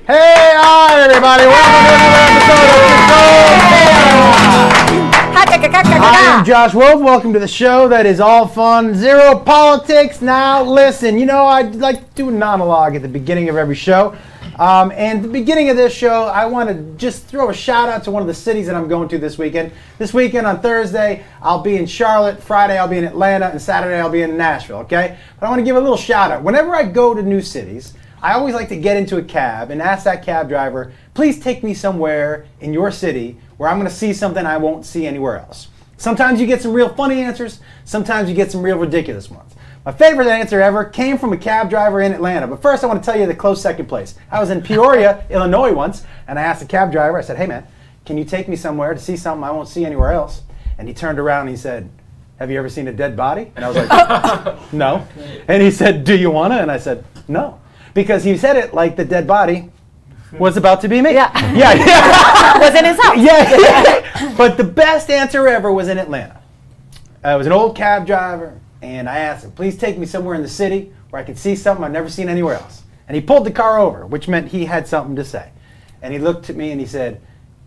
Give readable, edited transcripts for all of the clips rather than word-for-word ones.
Hey, hi, everybody. Welcome to another episode of Control Chaos. I am Josh Wolf. Welcome to the show that is all fun, zero politics. Now, listen, you know, I like to do a monologue at the beginning of every show. And at the beginning of this show, I want to just throw a shout out to one of the cities that I'm going to this weekend. This weekend on Thursday, I'll be in Charlotte. Friday, I'll be in Atlanta. And Saturday, I'll be in Nashville, okay? But I want to give a little shout out. Whenever I go to new cities, I always like to get into a cab and ask that cab driver, please take me somewhere in your city where I'm going to see something I won't see anywhere else. Sometimes you get some real funny answers. Sometimes you get some real ridiculous ones. My favorite answer ever came from a cab driver in Atlanta. But first, I want to tell you the close second place. I was in Peoria, Illinois once, and I asked the cab driver, I said, hey man, can you take me somewhere to see something I won't see anywhere else? And he turned around and he said, have you ever seen a dead body? And I was like, no. And he said, do you want to? And I said, no. Because he said it like the dead body was about to be me. Yeah. Yeah. Was in his house. Yeah. But the best answer ever was in Atlanta. I was an old cab driver. And I asked him, please take me somewhere in the city where I can see something I've never seen anywhere else. And he pulled the car over, which meant he had something to say. And he looked at me and he said,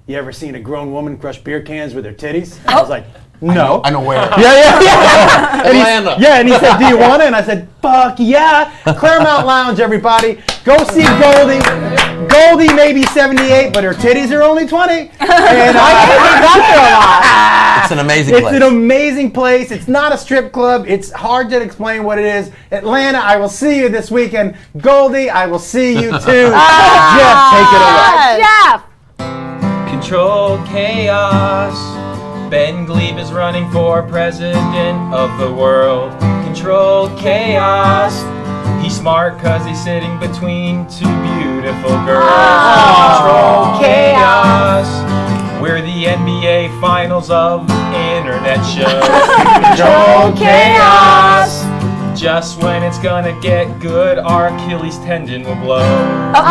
you ever seen a grown woman crush beer cans with her titties? And I was like, no. I know where. Yeah. Atlanta. And he said, do you want it? And I said, fuck yeah. Claremont Lounge, everybody. Go see Goldie. Goldie may be 78, but her titties are only 20. And it's an amazing place. It's an amazing place. It's not a strip club. It's hard to explain what it is. Atlanta, I will see you this weekend. Goldie, I will see you too. Jeff, take it away. Jeff! Control chaos. Ben Gleib is running for president of the world. Control chaos. He's smart cause he's sitting between two beautiful girls. Control chaos. We're the NBA finals of internet shows. Control chaos. Just when it's gonna get good, our Achilles tendon will blow. That's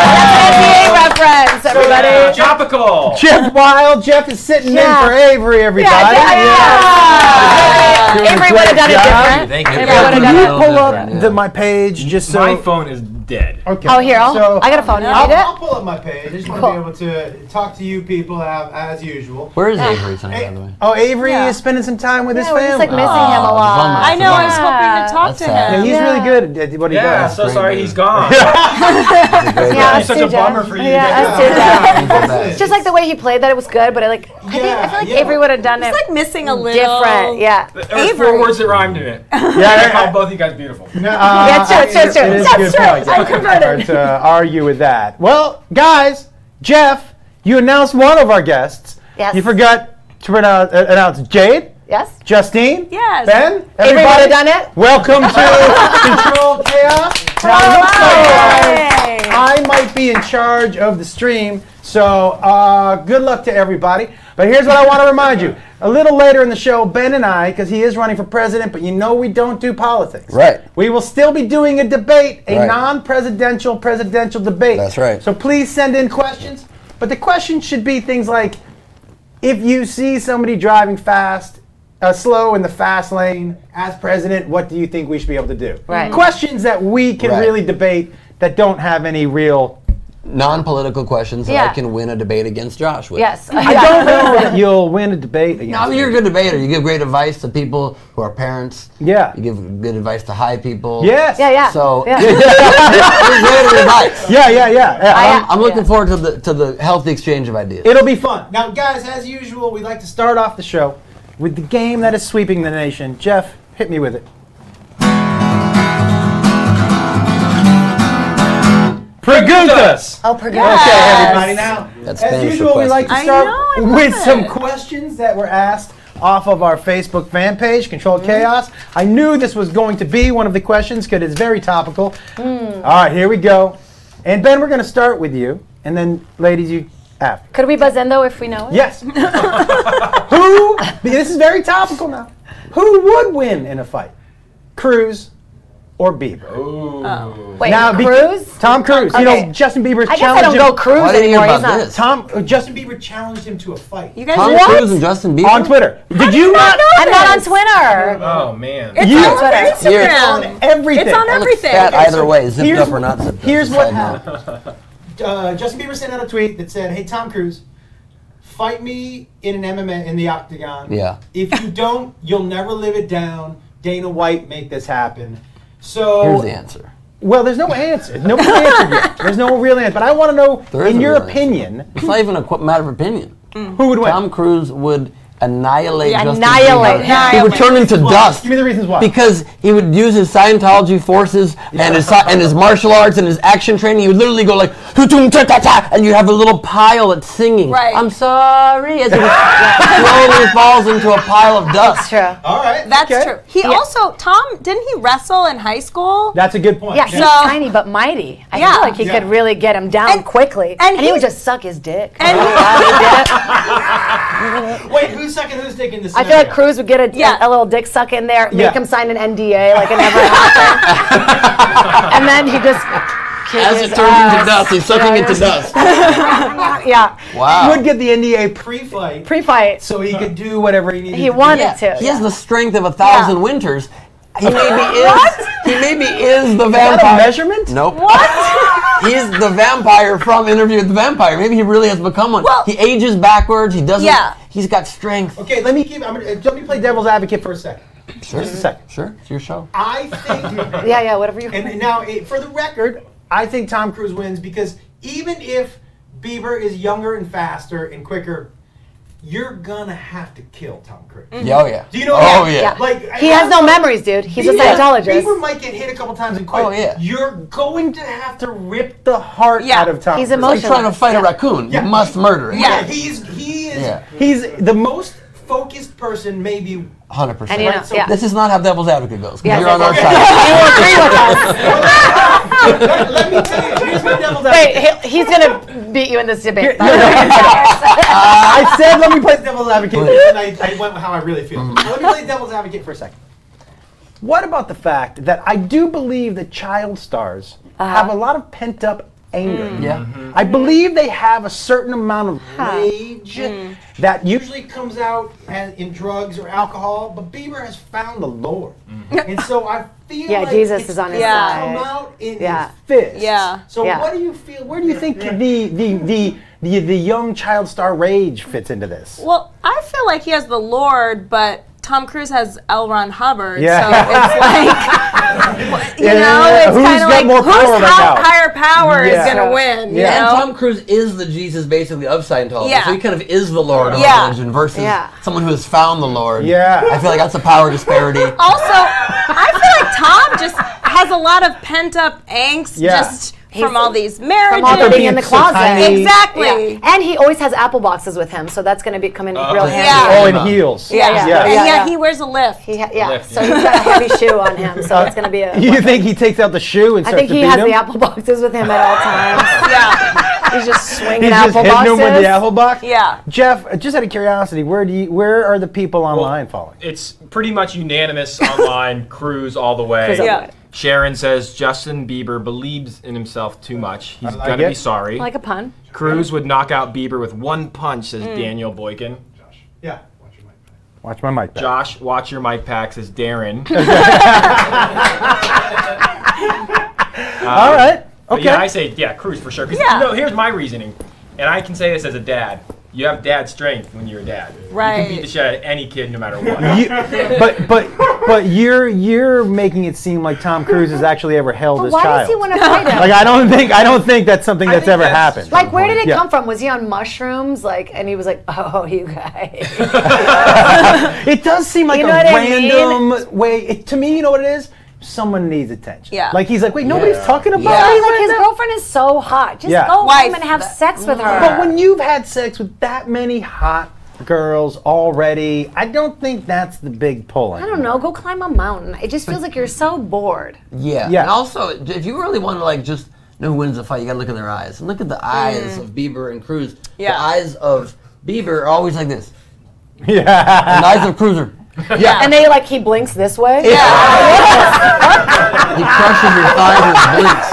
an NBA reference, everybody. Topical. Jeff Wild. Jeff is sitting in for Avery, everybody. Avery would have done it different. Thank you. Can you pull up my page just so... My phone is dead. Okay. Oh, here, I got a phone. You need it? I'll pull up my page. I just want to be able to talk to you people as usual. Where is Avery tonight, by the way? Oh, Avery is spending some time with his family. We're just like missing him a lot. I know, I was hoping to talk to him. Yeah, he's really good at what he does. Yeah, so sorry he's gone. It's such a bummer for you. It's just like the way he played that it was good, but I feel like Avery would have done it. It's like missing a little different. Yeah. There were 4 words that rhymed in it. Yeah, I called both you guys beautiful. Yeah, it's true. That's true. I converted. To argue with that. Well, guys, Jeff, you announced one of our guests. Yes. You forgot to announce Jade. Yes. Yes. Justine. Ben. Avery would have done it. Welcome to Control Chaos. Now, it looks like I might be in charge of the stream, so good luck to everybody. But here's what I want to remind you. A little later in the show, Ben and I, because he is running for president, but you know we don't do politics. Right. We will still be doing a debate, a non-presidential presidential debate. That's right. So please send in questions. But the questions should be things like, if you see somebody driving slow in the fast lane as president, what do you think we should be able to do? Right. Questions that we can really debate that don't have any real... Non-political questions that I can win a debate against Josh with. Yes. I don't know that you'll win a debate against No, you're a good debater. You give great advice to people who are parents. Yeah. You give good advice to high people. Yes. Yeah. So, yeah. you're great at advice. Yeah. I'm looking forward to the healthy exchange of ideas. It'll be fun. Now, guys, as usual, we like to start off the show with the game that is sweeping the nation. Jeff, hit me with it. Preguntas! Oh, Preguntas. Okay, everybody. Now, That's as Spanish usual, we like to start with some it. questions that were asked off of our Facebook fan page, Controlled Chaos. I knew this was going to be one of the questions because it's very topical. All right, here we go. And Ben, we're going to start with you, and then, ladies, you after. Could we buzz in, though, if we know it? Yes. This is very topical now. Who would win in a fight? Cruz, or Bieber? Wait, Now, Cruise? Tom Cruise. You know, Justin Bieber's I guess I challenged don't him. go Cruise Why didn't you anymore. hear He's about not. this? Justin Bieber challenged him to a fight. You guys Tom what? Cruise and Justin Bieber? On Twitter. Did you not? I'm not on Twitter. Oh man. It's You- on You're Instagram. on everything. It's on I look everything. fat either way, zipped here's up or what- not zipped up. Here's what Side note. happened. Justin Bieber sent out a tweet that said, "Hey Tom Cruise, fight me in an MMA in the octagon. Yeah. If you don't, you'll never live it down. Dana White, make this happen." So Here's the answer. Well, there's no answer. Nobody's answered yet. There's no real answer. But I want to know, There is in a your real answer. opinion, It's not even a matter of opinion. who would win? Tom Cruise would annihilate Justin annihilate Bieber. him. He would turn into dust. Give me the reasons why. Because he would use his Scientology forces and his martial arts and his action training. He would literally go like, and you have a little pile that's singing. Right. I'm sorry. As he slowly falls into a pile of dust. That's true. All right. That's okay. true. He also, didn't he wrestle in high school? That's a good point. Yeah, he's So- tiny but mighty. I Yeah. feel like he Yeah. could really get him down And- quickly. and he he- would just suck his dick. And- Oh, wow, he did it. Wait, who's second? Who's taking this? I feel like Cruz would get Yeah. a little dick suck in there, Yeah. make him sign an NDA like it never happened. And then he just kick As his it turns into ass. dust, he's sucking into dust. Yeah, Wow. would get the NDA pre-fight, pre-fight. so he could do whatever he needed. He to do. wanted to. He has the strength of 1,000 winters. He maybe is. What? He maybe is the Is that a vampire. measurement? Nope. What? He's the vampire from Interview with the Vampire. Maybe he really has become one. Well- He ages backwards. He doesn't. Yeah. He's got strength. Okay, let me play devil's advocate for a second. Sure. Just a second. Sure. It's your show. I think. Yeah, whatever you. And now, for the record, I think Tom Cruise wins because even if Bieber is younger and faster and quicker, you're gonna have to kill Tom Cruise. Yeah, oh yeah. Do you know? Oh that? yeah. Like He has no memories, dude. He's a Scientologist. Bieber might get hit a couple times and quit. Oh, yeah. You're going to have to rip the heart Yeah. out of Tom He's Cruise. Like trying to fight a Yeah. raccoon. Yeah. You must murder it. Yeah. He's Yeah. the most focused person maybe. 100%. And you know, So yeah. This is not how devil's advocate goes. 'Cause Yeah, you're on our okay. side. You will agree with us. Let me tell you, here's my devil's Wait, advocate. he's gonna beat you in this debate. I said let me play devil's advocate, and I went with how I really feel. Let me play devil's advocate for a second. What about the fact that I do believe that child stars have a lot of pent up anger? Yeah. I believe they have a certain amount of rage that usually comes out in drugs or alcohol, but Bieber has found the Lord. And so I feel Yeah, like Jesus it's is on his Yeah. come side. out in Yeah. his fist. Yeah. So Yeah. what do you feel? Where do you think the young child star rage fits into this? Well, I feel like he has the Lord, but Tom Cruise has L. Ron Hubbard. Yeah. So it's like, you know, it's Who's kind of got like more power right now? higher power Yeah. is going to win. Yeah. You And know? Tom Cruise is the Jesus basically of Scientology. Yeah. So he kind of is the Lord of Yeah. religion versus Yeah. someone who has found the Lord. Yeah. I feel like that's a power disparity. Also, I feel like Tom just has a lot of pent up angst just from all these marriages. From all the being in the Being so closet. tiny. Exactly. Yeah. And he always has apple boxes with him, so that's going to be coming real handy. Yeah. Oh, in heels. Yeah. And Yeah. he wears a lift. Yeah, Lift, so yeah. he's got a heavy shoe on him, so it's going to be a. You think he takes out the shoe and I starts think to he beat has him? the apple boxes with him at all times. Yeah. He's just swinging He's just apple hitting boxes. him with the apple box? Yeah. Jeff, just out of curiosity, where are the people online following? It's pretty much unanimous online. Cruise all the way. Cruise all the Yeah. way. Sharon says Justin Bieber believes in himself too much. He's like gonna it. be sorry. Like a pun. Cruz would knock out Bieber with one punch, says Daniel Boykin. Yeah. Watch my mic back. Josh, watch your mic pack, says Darren. All right. But Okay. yeah, I say, Cruz for sure. 'Cause, Yeah. you know, here's my reasoning, and I can say this as a dad. You have dad strength when you're a dad. You Right. can beat the shit out of any kid no matter what. But you're making it seem like Tom Cruise has actually ever held But his why child. does he want to fight him? Like I don't think that's something that's ever happened. Like, where did it Yeah. come from? Was he on mushrooms? Like, and he was like, "Oh, you guys." It does seem like You a know what I mean? random way. To me, you know what it is? Someone needs attention. Yeah. Like he's like, wait, nobody's talking about Yeah. me Like right his now? girlfriend is so hot. Just Yeah. go Wife. home and have sex with her. But when you've had sex with that many hot girls already, I don't think that's the big pull. I don't know. Go climb a mountain. It just feels like you're so bored. Yeah. Yeah. And also, if you really want to like just know who wins the fight, you got to look in their eyes. And look at the eyes of Bieber and Cruz. Yeah. The eyes of Bieber are always like this. Yeah. And the eyes of Cruz are Yeah. And he blinks this way. He crushes your thighs with blinks.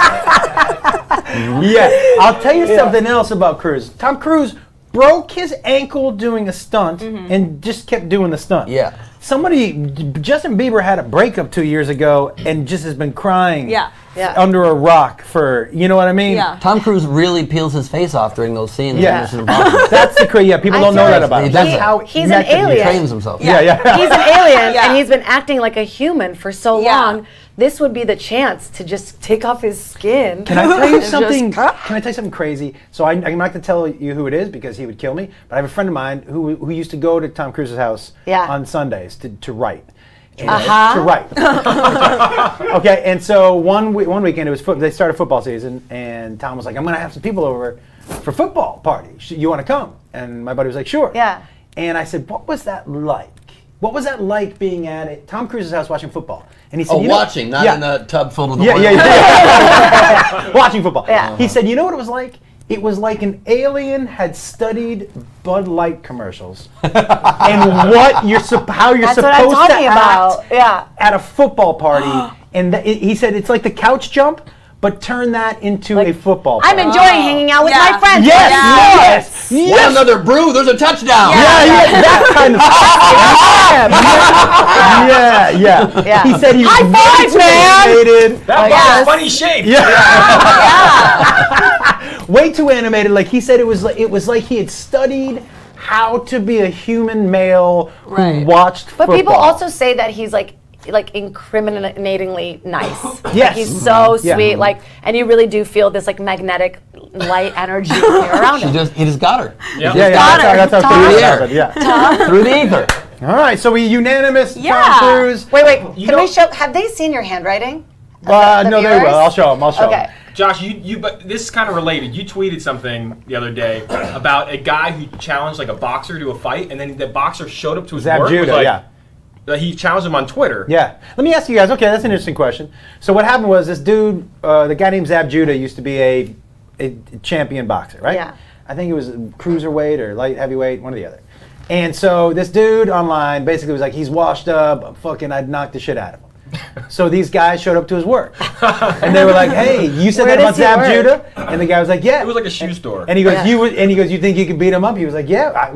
Yeah. I'll tell you something else about Cruise. Tom Cruise broke his ankle doing a stunt and just kept doing the stunt. Yeah. Justin Bieber had a breakup 2 years ago and just has been crying Yeah. under a rock for, you know what I mean? Yeah. Tom Cruise really peels his face off during those scenes. Yeah. Mission Impossible. That's the crazy. Yeah, people don't know that about him. That's how he's an method he alien. He trains himself. Yeah, yeah. He's an alien, Yeah. and he's been acting like a human for so long. This would be the chance to just take off his skin. Can I tell you and something? just- Can I tell you something crazy? So I'm not going to tell you who it is because he would kill me. But I have a friend of mine who used to go to Tom Cruise's house on Sundays to write. To write. Okay, and so one weekend it was they started football season, and Tom was like, "I'm going to have some people over for football party. You want to come?" And my buddy was like, "Sure." Yeah. And I said, "What was that like? What was that like being at Tom Cruise's house watching football?" And he said, Watching, not in a tub filled with oil. Yeah. Watching football. Yeah. He said, "You know what it was like? It was like an alien had studied Bud Light commercials and how you're That's supposed what I'm to talking act about. Yeah. at a football party." And he said it's like the couch jump, but turn that into a football party. I'm enjoying hanging out with my friends. Yes. Want another brew? There's a touchdown. Yeah, that kind of stuff. Yeah. He said he was High five, man! animated. That ball's funny shape. Way too animated. Like he said, it was like he had studied how to be a human male who watched football. But people also say that he's like incriminatingly nice. Yes. Like he's so sweet. Like, and you really do feel this like magnetic light energy around him. He just got her. Yep. That's how Through the air. Yeah. Through the ether. All right, so we unanimous. Yeah. Tom Cruise. Wait. Can we show? Have they seen your handwriting? No, they viewers? will. I'll show them. Okay. Josh, but this is kind of related. You tweeted something the other day about a guy who challenged like a boxer to a fight, and then the boxer showed up to his work. Judah, He challenged him on Twitter. Yeah. Let me ask you guys. Okay, that's an interesting question. So what happened was this dude, the guy named Zab Judah, used to be a champion boxer, right? Yeah. I think it was cruiserweight or light heavyweight, one or the other. And so this dude online basically was like, he's washed up. I'd knock the shit out of him. So these guys showed up to his work, and they were like, "Hey, you said that about Zab Judah?" And the guy was like, "Yeah." It was like a shoe store. And he goes, "You think you could beat him up?" He was like, "Yeah,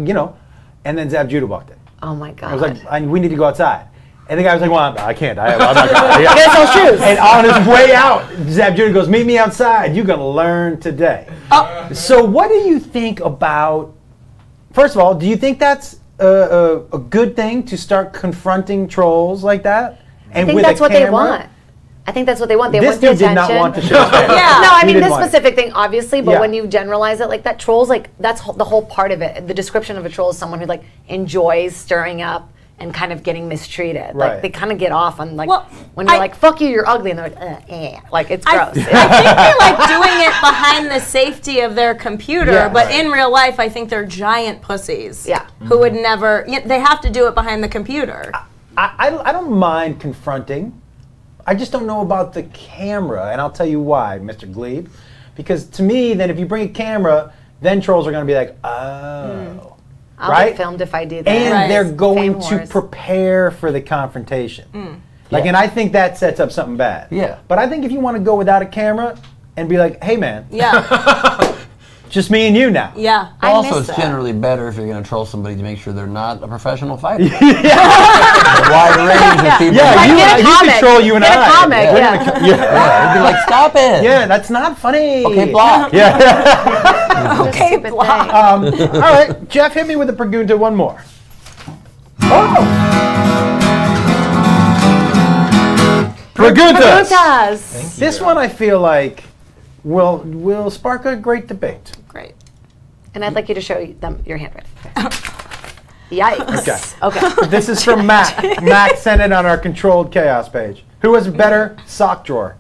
And then Zab Judah walked in. Oh my God. I was like, "We need to go outside." And the guy was like, "Well, I can't. I'm not going." He has no shoes. And on his way out, Zab Judah goes, "Meet me outside. You're gonna learn today." So what do you think about? First of all, do you think that's a good thing to start confronting trolls like that? And I think that's what they want. I think that's what they want. They want the dude attention. did not want to show his face. No, I He mean didn't this want it. specific thing, obviously, but Yeah. when you generalize it like that, trolls that's the whole part of it. The description of a troll is someone who enjoys stirring up and kind of getting mistreated. Right. Like they kind of get off on when you're like, "Fuck you, you're ugly," and they're like it's gross. I think they like doing it behind the safety of their computer, but in real life, I think they're giant pussies. Yeah. Who would never? They have to do it behind the computer. I don't mind confronting. I just don't know about the camera, and I'll tell you why, Mr. Gleib. Because to me, then if you bring a camera, then trolls are going to be like, "Oh." I'll right? get filmed if I do that. And they're going Fame to wars. prepare for the confrontation. And I think that sets up something bad. Yeah. But I think if you want to go without a camera and be like, "Hey, man, Yeah. just me and you now." Yeah. Also, miss it's that. generally better if you're going to troll somebody to make sure they're not a professional fighter. A wide range of people. Yeah, Like, you get a comic. control you and Get a I. comic, We're yeah. gonna- Yeah, they'd be like, "Stop it." Yeah, that's not funny. Okay, block. Yeah. Okay, block. All right, Jeff, hit me with a pregunta, one more. Preguntas. Preguntas. This one I feel like will spark a great debate. Great. And I'd like you to show them your handwriting. Yikes. Okay. This is from Matt. Matt sent it on our Controlled Chaos page. Who has a better sock drawer?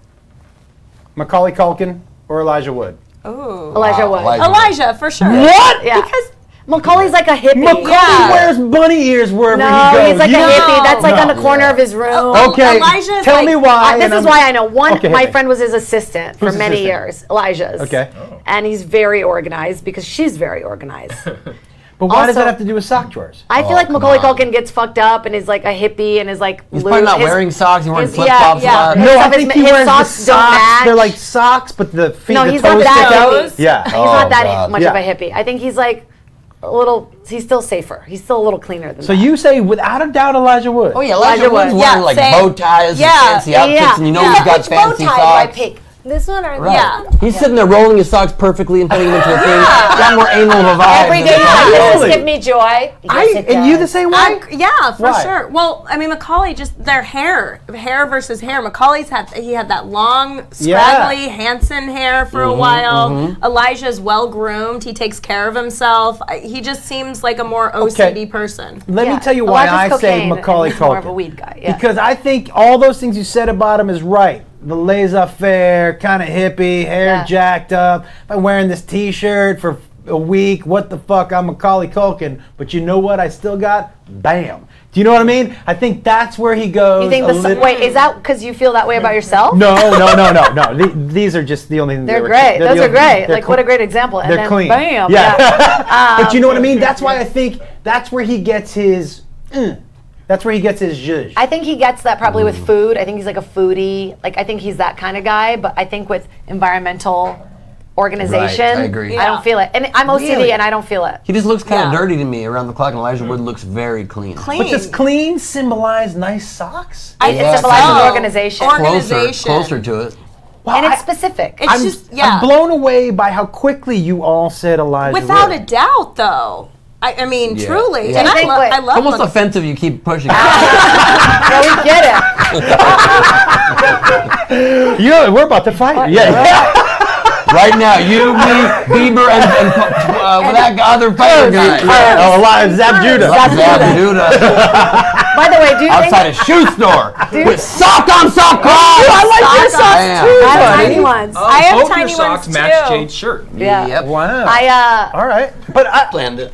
Macaulay Culkin or Elijah Wood? Ooh. Elijah Wood. Elijah, for sure. What? Yeah. Because Macaulay's like a hippie. Macaulay wears bunny ears wherever he No, goes. he's like You a know- hippie. That's like No. on the corner of his room. Okay, Elijah's tell like- me why. This and is I'm- why I know. One, Okay, hit my me. friend was his assistant for Who's many assistant? years. Elijah's. Okay. And he's very organized because she's very organized. But why does Also- that have to do with sock drawers? I feel like come Macaulay on. Culkin gets fucked up and is like a hippie and is like He's probably not wearing socks. He's wearing flip flops. yeah. No, I His think he his wears the socks don't socks. match. They're like socks, but the feet, No, the he's toes not that stick out. hippie. Yeah. He's not that God. much Yeah. of a hippie. I think he's like a little. He's still safer. He's still a little cleaner than So that. you say without a doubt Elijah Wood. Oh yeah, Elijah Wood's Wood. wearing Yeah, like same. bow ties Yeah. and fancy outfits, and you know he's got Which fancy bow tie do I socks. pick? This one or Right. Yeah. He's sitting there rolling his socks perfectly and putting them into a thing. Got more anal of a vibe. Every than day, the does Elijah this Really? give me joy? And you the same way? Yeah, for Why? sure. Well, I mean, Macaulay, just their hair versus hair. Macaulay's had that long, scraggly Hanson hair for a while. Elijah's well groomed. He takes care of himself. He just seems like a more OCD person. Let me Yeah. tell you why Elijah's I say cocaine Macaulay and he's more of Culkin. a weed guy. Yeah. Because I think all those things you said about him is right. The laissez-faire, kind of hippie, hair Yeah. jacked up. If I'm wearing this T-shirt for a week, what the fuck? I'm Macaulay Culkin. But you know what? I still got bam. Do you know what I mean? I think that's where he goes. You think wait, is that because you feel that way about yourself? No. These are just the only things. They're great. Those are great. Like, what a great example. And They're then, clean. bam. Yeah. But you know what I mean? That's why I think that's where he gets his. That's where he gets his zhuzh. I think he gets that probably with food. I think he's like a foodie. Like, I think he's that kind of guy. But I think with environmental organization, Right, I agree. I don't feel it. And I'm OCD Really? and I don't feel it. He just looks kind of Yeah. dirty to me around the clock, and Elijah Wood looks very clean. But does clean symbolize nice socks? It Yeah. symbolizes Oh. organization. Closer to it. Well, and it's specific. It's just, I'm blown away by how quickly you all said Elijah Without Wood. a doubt, thoh. I mean, Yeah. truly. Yeah. And I think what- I love Almost him. offensive you keep pushing. No, we get it. Yeah, we're about to fight. Yeah. Right now, you, me, Bieber, and that other fighter guy. Oh, Elijah Zab Judah. By the way, do you Outside think a shoe store with sock on sock cloth. I like your socks Bam. too, I have buddy. tiny ones? I have Both tiny your socks ones, match too. Jade's shirt. Yeah. Yep. Wow. All right. But I, Planned it.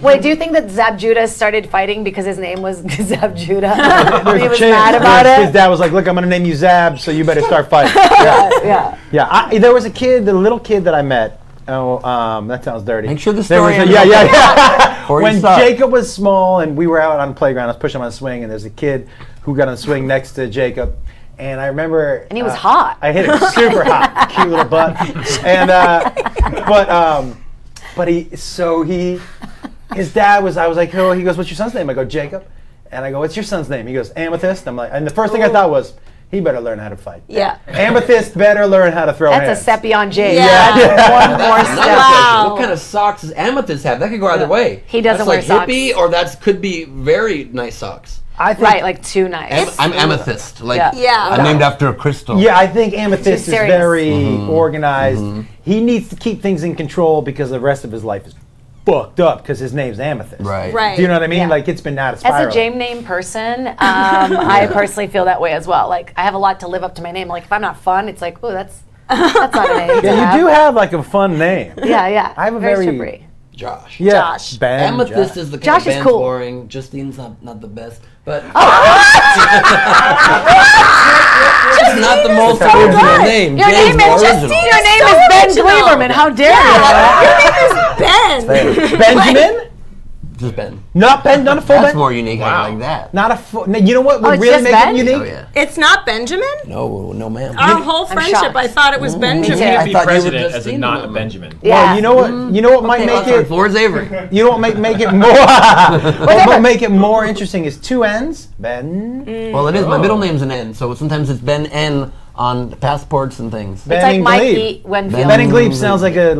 Wait, do you think that Zab Judah started fighting because his name was Zab Judah? there's he a was chance. mad about His it. dad was like, "Look, I'm gonna name you Zab, so you better start fighting." Yeah. Yeah. There was a kid, the little kid that I met. Oh, that sounds dirty. Make sure the There was story a- ends yeah. Before you When start. Jacob was small and we were out on the playground, I was pushing him on a swing, and there's a kid who got on the swing next to Jacob, and I remember. And he was hot. I hit him super hot, cute little butt, and but his dad was. I was like, oh, he goes, "What's your son's name?" I go, "Jacob," and I go, "What's your son's name?" He goes, "Amethyst." I'm like, and the first thing I thought was, he better learn how to fight. Yeah. Amethyst better learn how to throw That's hands. a step beyond Jade. Yeah. One more Another step. question. What kind of socks does Amethyst have? That could go either way. He doesn't That's wear like hippie, socks. or that could be very nice socks. I think, Right, like too nice. I'm Amethyst. Like Yeah. I'm named after a crystal. Yeah, I think Amethyst Too is serious. very organized. He needs to keep things in control because the rest of his life is fucked up because his name's Amethyst. Right. Right. Do you know what I mean? Yeah. Like, it's been out of As spiral. a Jame name person, I personally feel that way as well. Like, I have a lot to live up to my name. Like, if I'm not fun, it's like, oh, that's not a name. to Yeah, have. you do have like a fun name. Yeah. I have a very very- slippery. Josh. Yeah. Josh. Ben, Amethyst Josh. is the kind Josh of is band's cool. boring. Justine's not the best, but it's not the most original name. Your Jade's name more is original. Justine. Your name so is Ben original. Gleiberman. How dare you? Ben. Benjamin? Just Ben. Not Ben, not a full That's Ben? more unique. I Wow. like that. Not a full. No, you know what would it's really just make Ben? it unique? Oh yeah. It's not Benjamin? No, ma'am. Our whole friendship, shocked. I thought it was too. Benjamin. I Can't be thought you were president as a Justine not a woman. Benjamin. Yeah. Well, you know what might make it. Floor's Avery. You know what might make it more. What might make it more interesting is two N's. Ben. Well, it is. My middle name's an N, so sometimes it's Ben N on passports and things. Ben It's like and Mike Gleib. E. Winfield. Ben and Gleib sounds like a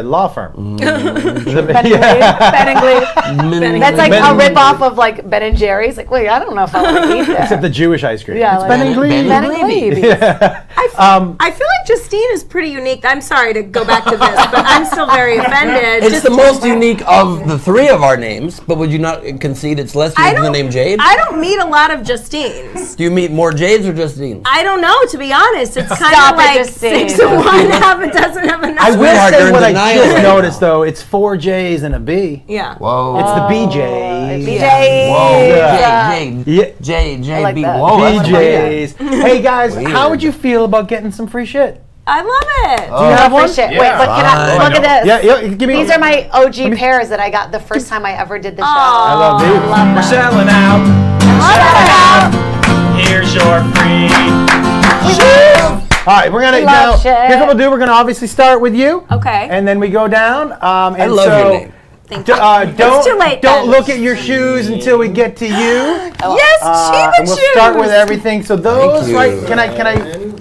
law firm. Ben and Gleib. Ben and Gleib. That's like Ben a and rip-off of like Ben and Jerry's. Like, wait, I don't know if I want to eat that. Except the Jewish ice cream. Yeah, It's like- Ben and Gleib. Ben and Gleib. Yeah. I feel like Justine is pretty unique. I'm sorry to go back to this, but I'm still very offended. It's the most unique of the three of our names, but would you not concede it's less unique than the name Jade? I don't meet a lot of Justines. Do you meet more Jades or Justines? I don't know, to be honest. It's kind Stop of it, like Justine. 6 of one, half a dozen of another. I will Sweetheart, say you're what in I denial just right now. noticed though. It's 4 J's and a B. Yeah. Whoa. It's the BJs. BJ. Whoa. Yeah. Jade. Yeah. Jade. like B. that. Whoa. that's BJs. Hey guys, Weird. how would you feel about getting some free shit? I love it. Do you have one? Wait, but can I look at this? Yeah, give me. These are my OG pairs that I got the first time I ever did the show. I love these. We're selling out. Here's your free. All right, we're gonna go. Here's what we'll do. We're gonna obviously start with you. Okay. And then we go down. I love your name. Thank you. Don't, too late don't then. look at your shoes until we get to you. Yes, Chiba And we'll shoes. start with everything. So those, right? Can I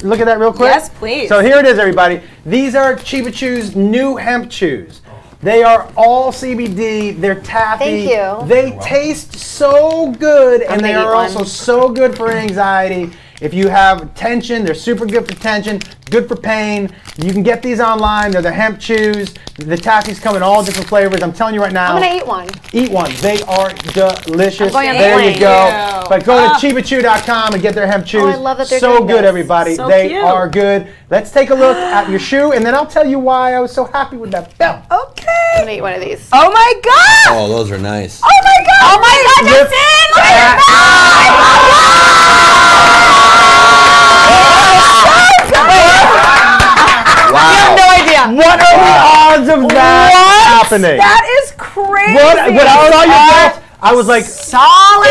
look at that real quick? Yes, please. So here it is, everybody. These are Chiba Chews new hemp chews. They are all CBD. They're taffy. Thank you. They taste so good, and they are also so good for anxiety. If you have tension, they're super good for tension, good for pain. You can get these online. They're the hemp chews. The taffies come in all different flavors. I'm telling you right now. I'm going to eat one. Eat one. They are delicious. I'm going There on you the go. plane. But go to chibachew.com and get their hemp chews. I love that they're so doing good, this. everybody. So they cute. are good. Let's take a look at your shoe, and then I'll tell you why I was so happy with that belt. I'm Okay. going to eat one of these. Oh my God. Oh, those are nice. Oh my God. Oh my God, Lift Justine! Look that- Wow. No idea. What are the odds of that happening? That is crazy. When I saw your belt, I was like, Solid.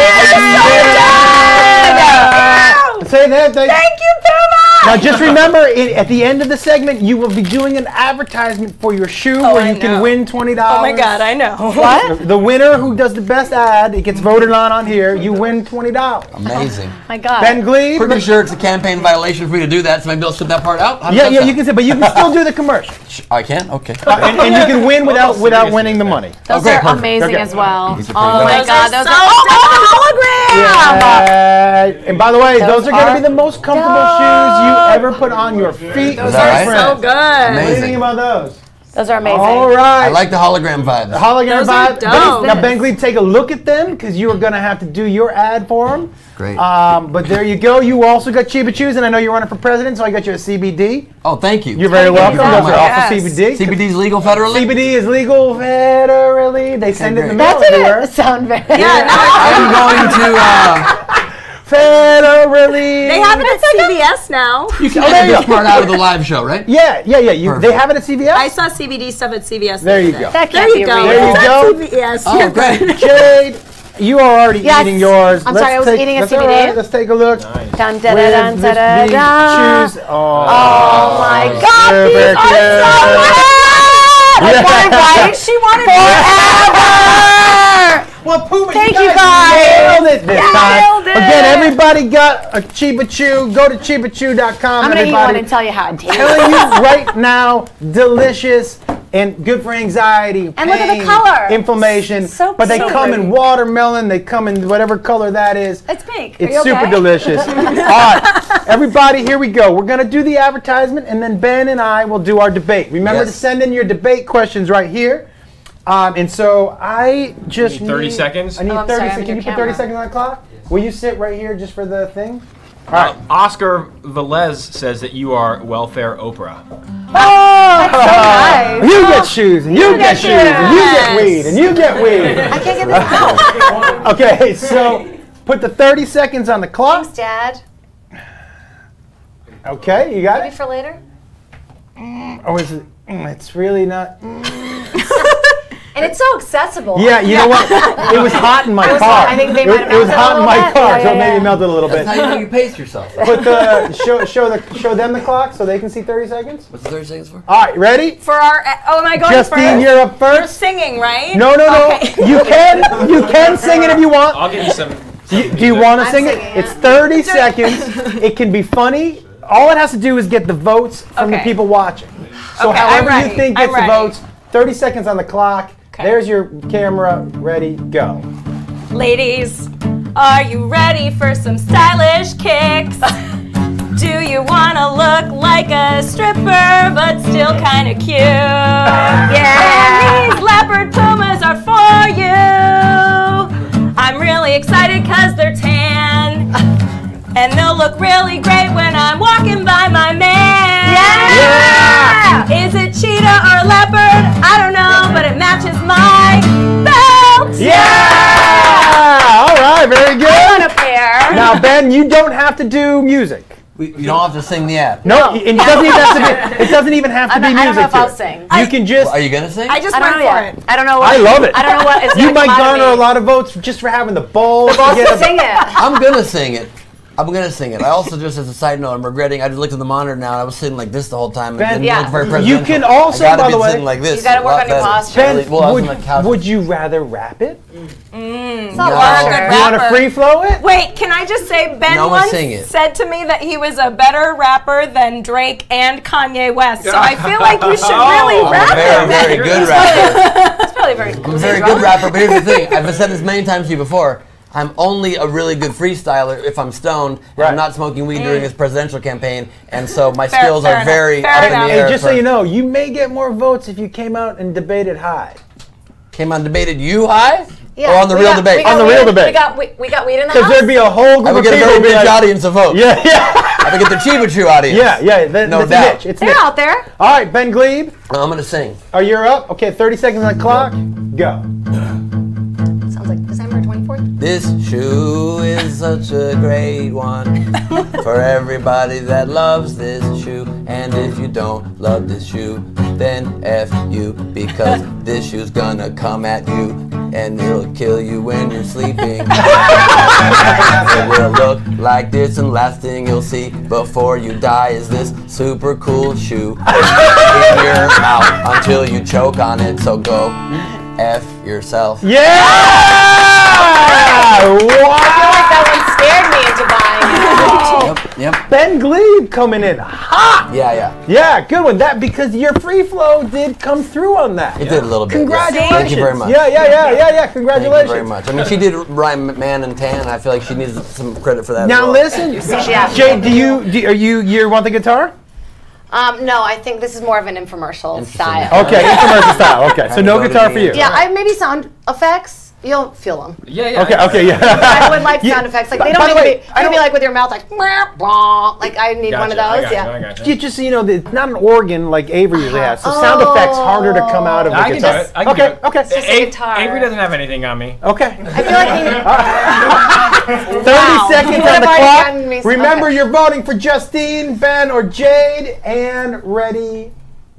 say that. Thank you, Puma. Now just remember, at the end of the segment, you will be doing an advertisement for your shoe where I you can know. win $20. Oh my God, I know. What? The winner who does the best ad, it gets voted on here, you win $20. Amazing. My God. Ben Gleib. Pretty sure it's a campaign violation for me to do that, so maybe I'll slip that part out. How does Yeah, that yeah, sound? you can say, but you can still do the commercial. I can? Okay. And you can win without winning the money. Those Okay, are perfect. amazing Okay. as well. These are Oh pretty my nice. God, those so are And by the way, those are going to be the most comfortable shoes you ever put on your feet. Is that right? So good. What do you think Amazing. about those? Those are amazing. All right. I like the hologram vibe. The hologram Those are vibe. dope. Now, Ben Gleib, take a look at them because you are going to have to do your ad for them. Great. But there you go. You also got Chiba Chews, and I know you're running for president, so I got you a CBD. Oh, thank you. You're very welcome. very Those much. are awful Yes. CBD. CBD's legal federally? CBD is legal federally. They send it in the mail That everywhere. didn't sound very. I'm going to, Federally. They have it at CVS now. you can Oh, there edit you this go. part out of the live show, right? Yeah. They Perfect. have it at CVS? I saw CBD stuff at CVS. There you the go. other day. That There can't you be go. real. There you It's go. at CVS. Oh, You're great. good. Jade, you are already Yes. eating yours. I'm sorry, I was eating a that's CBD. all right. Let's take a look. Dun, dun, With dun, dun, these dun, dun. shoes. Oh my God, super these are cute. so good! I wanted, right? She wanted forever! Well, Puma, Thank you, you guys. nailed it this time. Nailed it. Again, everybody got a Chiba Chew. Go to chibachew.com. I'm gonna eat one everybody. and tell you how it tastes. Telling you right now, delicious and good for anxiety, And look at the pain, color. inflammation. So but they so come in pretty. watermelon. They come in whatever color that is. It's pink. Are It's you super okay? delicious. All right, everybody, here we go. We're going to do the advertisement, and then Ben and I will do our debate. Remember to Yes. send in your debate questions right here. And so I just Need 30 seconds? I need Oh, I'm 30 sorry, seconds. I'm Can you your put 30 camera. seconds on the clock? Will you sit right here just for the thing? All right. Oscar Velez says that you are welfare Oprah. Nice. You get shoes, and you get shoes, and you get Yes. weed, and you get weed. I can't get this out. Okay, so put the 30 seconds on the clock. Thanks, Dad. Okay, you got Maybe it? for later. Or is it? It's really not. And it's so accessible. Yeah, you know what? It was hot in my car. I think they might have It was melted a hot in little my bit. car, Yeah, so it yeah, made me yeah. melt it a little bit. That's how you know you pace yourself. Put the show them the clock so they can see 30 seconds. What's the 30 seconds for? All right, ready? For our, oh, am I going Justine, first? you're up first. Singing, right? No. Okay. You can sing it if you want. I'll give you some. Do you want to I'm sing it? singing, It's yeah. 30 seconds. It can be funny. All it has to do is get the votes from the Okay. people watching. So Okay, however I'm you ready. think I'm gets the ready. votes, 30 seconds on the clock. Okay. There's your camera. Ready, go. Ladies, are you ready for some stylish kicks? Do you want to look like a stripper but still kind of cute? Yeah! And these leopard pumas are for you! I'm really excited because they're tan. And they'll look really great when I'm walking by my man. Yeah! Is it cheetah or leopard? I don't know, but it matches my belt. Yeah! All right, very On good. a pair. Now, Ben, you don't have to do music. You don't have to sing the ad. No, it doesn't even have to be. It doesn't even have to be music. I don't know if to I'll it. sing. You can just. Are you gonna sing? I just I don't went know for yet. it. I don't know what. I love it. I don't know what is You gonna might come out of garner a me. lot of votes just for having the balls to Balls get to sing it. I'm gonna sing it. I also, just as a side note, I'm regretting. I just looked at the monitor now. And I was sitting like this the whole time. Ben, and yeah. look very You presidential. can also, I gotta by be the way, sitting like this. You gotta a work lot on your better. posture. Ben, Well, I was on the couch. would you rather rap it? It's No. a lot of good You want to rapper. free flow it? Wait, can I just say, Ben No, I'm once sing it. said to me that he was a better rapper than Drake and Kanye West. So I feel like you should really I'm rap a very, it. very good rapper. That's probably very. I'm a very good rapper, but here's the thing. I've said this many times to you before. I'm only a really good freestyler if I'm stoned and Right. I'm not smoking weed during his presidential campaign, and so my Fair- skills fair are enough. very Fair up in enough. the Hey, air. just so you know, you may get more votes if you came out and debated high. Came on debated you high? Yeah, Or on the we real got- debate? we got On the weed real in- debate. We got weed in the Because house. there'd be a whole I group would of get a people very who'd be big like, audience of votes. Yeah, yeah. I would get the Chiba Chew audience. Yeah. No That's doubt. niche. It's They're niche. out there. All right, Ben Gleib, I'm gonna sing. are you up? Okay, 30 seconds on the clock. Go. Sounds like December 24th. This shoe is such a great one for everybody that loves this shoe. And if you don't love this shoe, then F you, because this shoe's gonna come at you and it'll kill you when you're sleeping. It will look like this, and last thing you'll see before you die is this super cool shoe in your mouth until you choke on it. So go F yourself. Yeah! I feel Wow! like that one scared me into buying it. Yep. Ben Gleib coming in hot. Yeah. Yeah, good one. That because your free flow did come through on that. It did a little bit. Congratulations. Thank you very much. Yeah. Thank Congratulations. you very much. I mean, she did rhyme man and tan. I feel like she needs some credit for that. as Now well. listen, Yeah. Jade, you want the guitar? No, I think this is more of an infomercial Interesting. style. Okay, infomercial style. Okay, so no Voted guitar me for you. in. Yeah, maybe sound effects. You'll feel them. Yeah. Okay, yeah. I would like Yeah, sound effects. Like by they don't the need way, to be. I You can be don't- like with your mouth, like blah. Like I need one of those. I Yeah. gotcha. You just so you know, it's not an organ like Avery usually has, so sound effects harder to come out of the I can do guitar. it. I can do it. Okay. Just a guitar. Avery doesn't have anything on me. Okay. I feel like he, 30 seconds on the I've already clock. gotten me some- Remember, okay. you're voting for Justine, Ben, or Jade, and ready,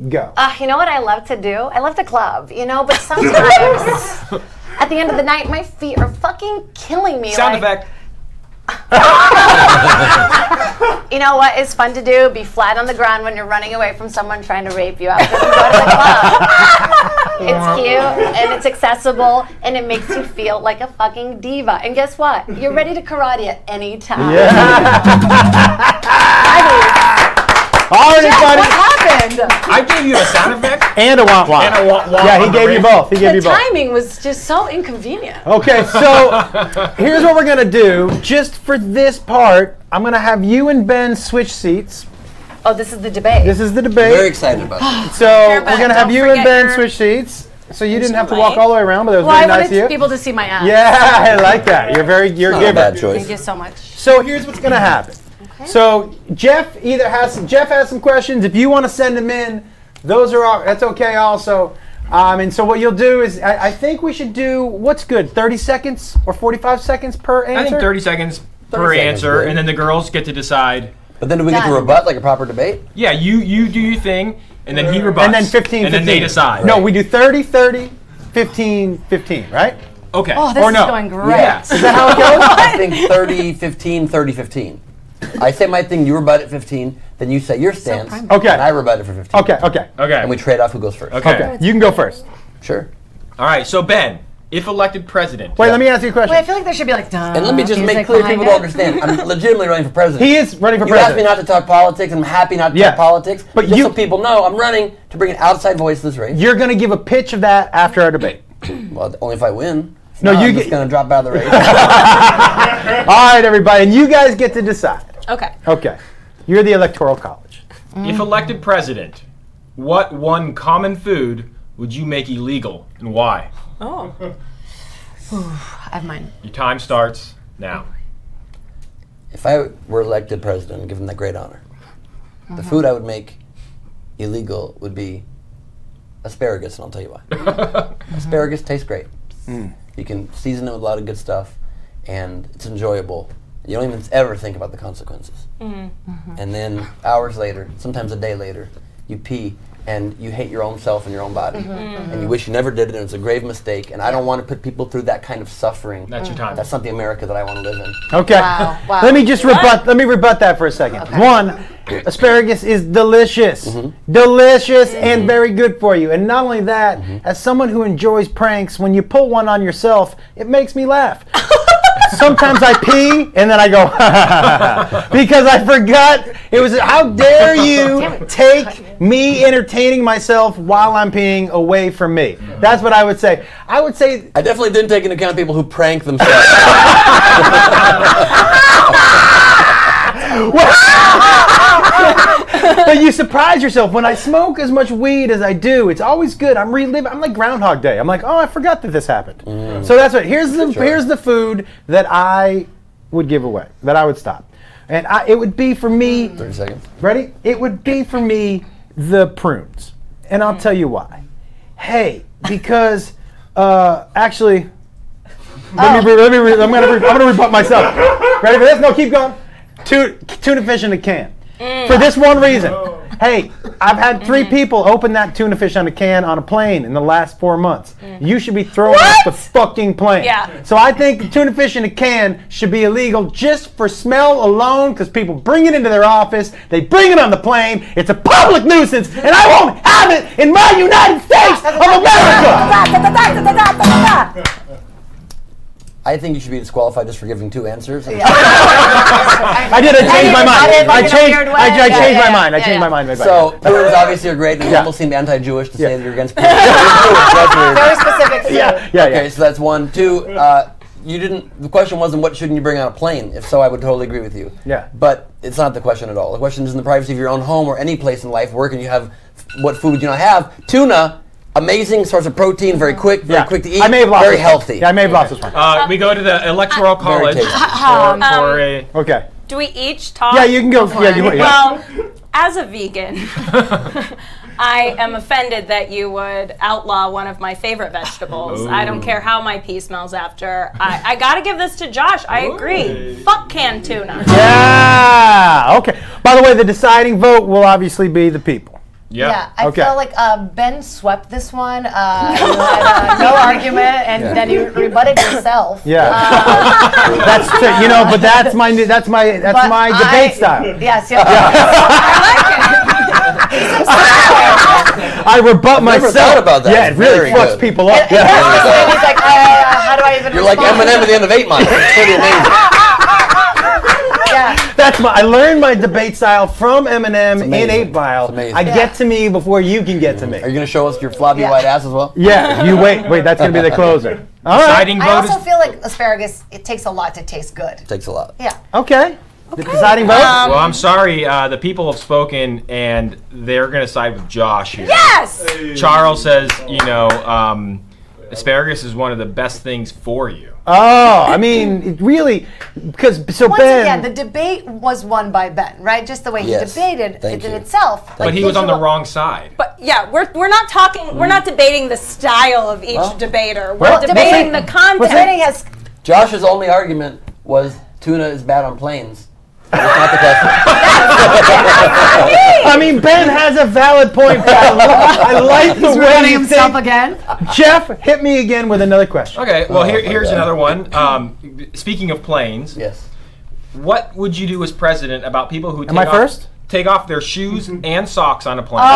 go. you know what I love to do? I love to club, but sometimes at the end of the night, my feet are fucking killing me. Sound like, effect. You know what is fun to do? Be flat on the ground when you're running away from someone trying to rape you after you go to the club. It's cute and it's accessible and it makes you feel like a fucking diva. And guess what? You're ready to karate at any time. All right, Jeff, everybody. what happened? I gave you a sound effect. And a want. And a want Yeah, he on the gave you ring. both. He gave you The both. timing was just so inconvenient. Okay, so here's what we're gonna do. Just for this part, I'm gonna have you and Ben switch seats. Oh, this is the debate. This is the Very debate. excited about that. So Here, we're Ben, gonna have don't you and forget Ben your- switch seats. So you didn't have to your walk light. all the way around, but that was well, I very nice wanted of you. people to see my ass. Yeah, I like that. You're Not a giver. bad choice. Thank you so much. So here's what's gonna happen. So Jeff has some questions. If you want to send them in, that's okay also. And so what you'll do is I think we should do what's good, 30 seconds or 45 seconds per answer. I think 30 seconds 30 per seconds, answer, good. and then the girls get to decide. But then do we get to Done. rebut like a proper debate? Yeah, you do your thing, and then he rebuts. And then 15, and then 15. they decide. No, we do 30, 30, 15, 15, right? Okay. Oh, this Or is no. going great. Yeah. Is that how it goes? I think 30, 15, 30, 15. I say my thing, you rebut at 15, then you say your stance, Okay. and I rebut it for 15. Okay. Okay. And we trade off who goes first. Okay. Okay. You can go first. Sure. All right. So Ben, if elected president, Wait, let me ask you a question. Wait, I feel like there should be like And let me just make music clear, behind people don't it. understand. I'm legitimately running for president. He is running for You asked me president. not to talk politics, and I'm happy not to Yeah. talk politics. But Just you- so people know, I'm running to bring an outside voice to this race. You're going to give a pitch of that after our debate. Well, only if I win. If No, not, you I'm get- just going to drop out of the race. All right, everybody. And you guys get to decide. Okay. Okay. You're the Electoral College. if elected president, what one common food would you make illegal and why? Oh. I have mine. Your time starts now. If I were elected president and given that great honor, the food I would make illegal would be asparagus, and I'll tell you why. Asparagus tastes great. You can season it with a lot of good stuff, and it's enjoyable. You don't even ever think about the consequences. And then hours later, sometimes a day later, you pee and you hate your own self and your own body. And you wish you never did it, and it's a grave mistake. And I don't want to put people through that kind of suffering. That's your time. That's not the America that I want to live in. Okay. Wow. Let me just rebut that for a second. Okay. One, asparagus is delicious. Delicious and very good for you. And not only that, as someone who enjoys pranks, when you pull one on yourself, it makes me laugh. Sometimes I pee and then I go because I forgot. It was, how dare you take me entertaining myself while I'm peeing away from me. That's what I would say. I would say I definitely didn't take into account people who prank themselves. but you surprise yourself. When I smoke as much weed as I do, it's always good. I'm reliving. I'm like Groundhog Day. I'm like, oh, I forgot that this happened. So that's what. Here's the food that I would give away, that I would stop, and it would be for me. 30 seconds. Ready? It would be for me the prunes, and I'll tell you why. Hey, because actually, I'm gonna rebut myself. Ready for this? No, keep going. Tuna fish in a can. For this one reason. Hey, I've had 3 people open that tuna fish on a can on a plane in the last 4 months. You should be thrown off the fucking plane. Yeah. So I think tuna fish in a can should be illegal just for smell alone, because people bring it into their office, they bring it on the plane, it's a public nuisance, and I won't have it in my United States of America! I think you should be disqualified just for giving 2 answers. I did. I changed my mind. I changed my mind. I changed my mind. So, prunes obviously are great, and it almost seemed anti-Jewish to say that you're against prunes. Very specific food. Okay, so that's 1. 2, you didn't. The question wasn't what shouldn't you bring on a plane. If so, I would totally agree with you. Yeah. But it's not the question at all. The question is in the privacy of your own home or any place in life, work, and you have what food would you not have? Tuna. Amazing source of protein, very quick to eat, I may have lost very this healthy. Yeah, I may have lost this one. We go to the Electoral College for a... Okay. Do we each talk? Yeah, you can go. Well, as a vegan, I am offended that you would outlaw one of my favorite vegetables. I don't care how my pee smells after. I gotta give this to Josh. I agree. Fuck canned tuna. Yeah. Okay. By the way, the deciding vote will obviously be the people. Yeah, I feel like Ben swept this one. You had no argument, and then you rebutted yourself. Yeah, that's but that's my debate style. Yes, I rebut myself. Never thought about that. Yeah, it really fucks people up. He's like, how do I even? You're like Eminem at the end of 8 Mile. It's pretty amazing. I learned my debate style from Eminem in 8 Mile. I get to me before you can get to me. Are you going to show us your floppy white ass as well? Yeah, you wait, that's going to be the closer. All right. I also feel like asparagus, it takes a lot to taste good. It takes a lot. Yeah. Okay. The deciding vote? Well, I'm sorry, the people have spoken, and they're going to side with Josh here. Yes! Charles says, asparagus is one of the best things for you. Oh, I mean, it really, because Once Ben. again, the debate was won by Ben, right? Just the way he debated it in itself. But he was on the wrong side. But yeah, we're not talking. We're not debating the style of each debater. We're debating the content. Josh's only argument was tuna is bad on planes. That's not the question. I mean, Ben has a valid point. I like the way he himself again. Jeff, hit me again with another question. Okay, well, here's another one. Speaking of planes, what would you do as president about people who take off their shoes and socks on a plane?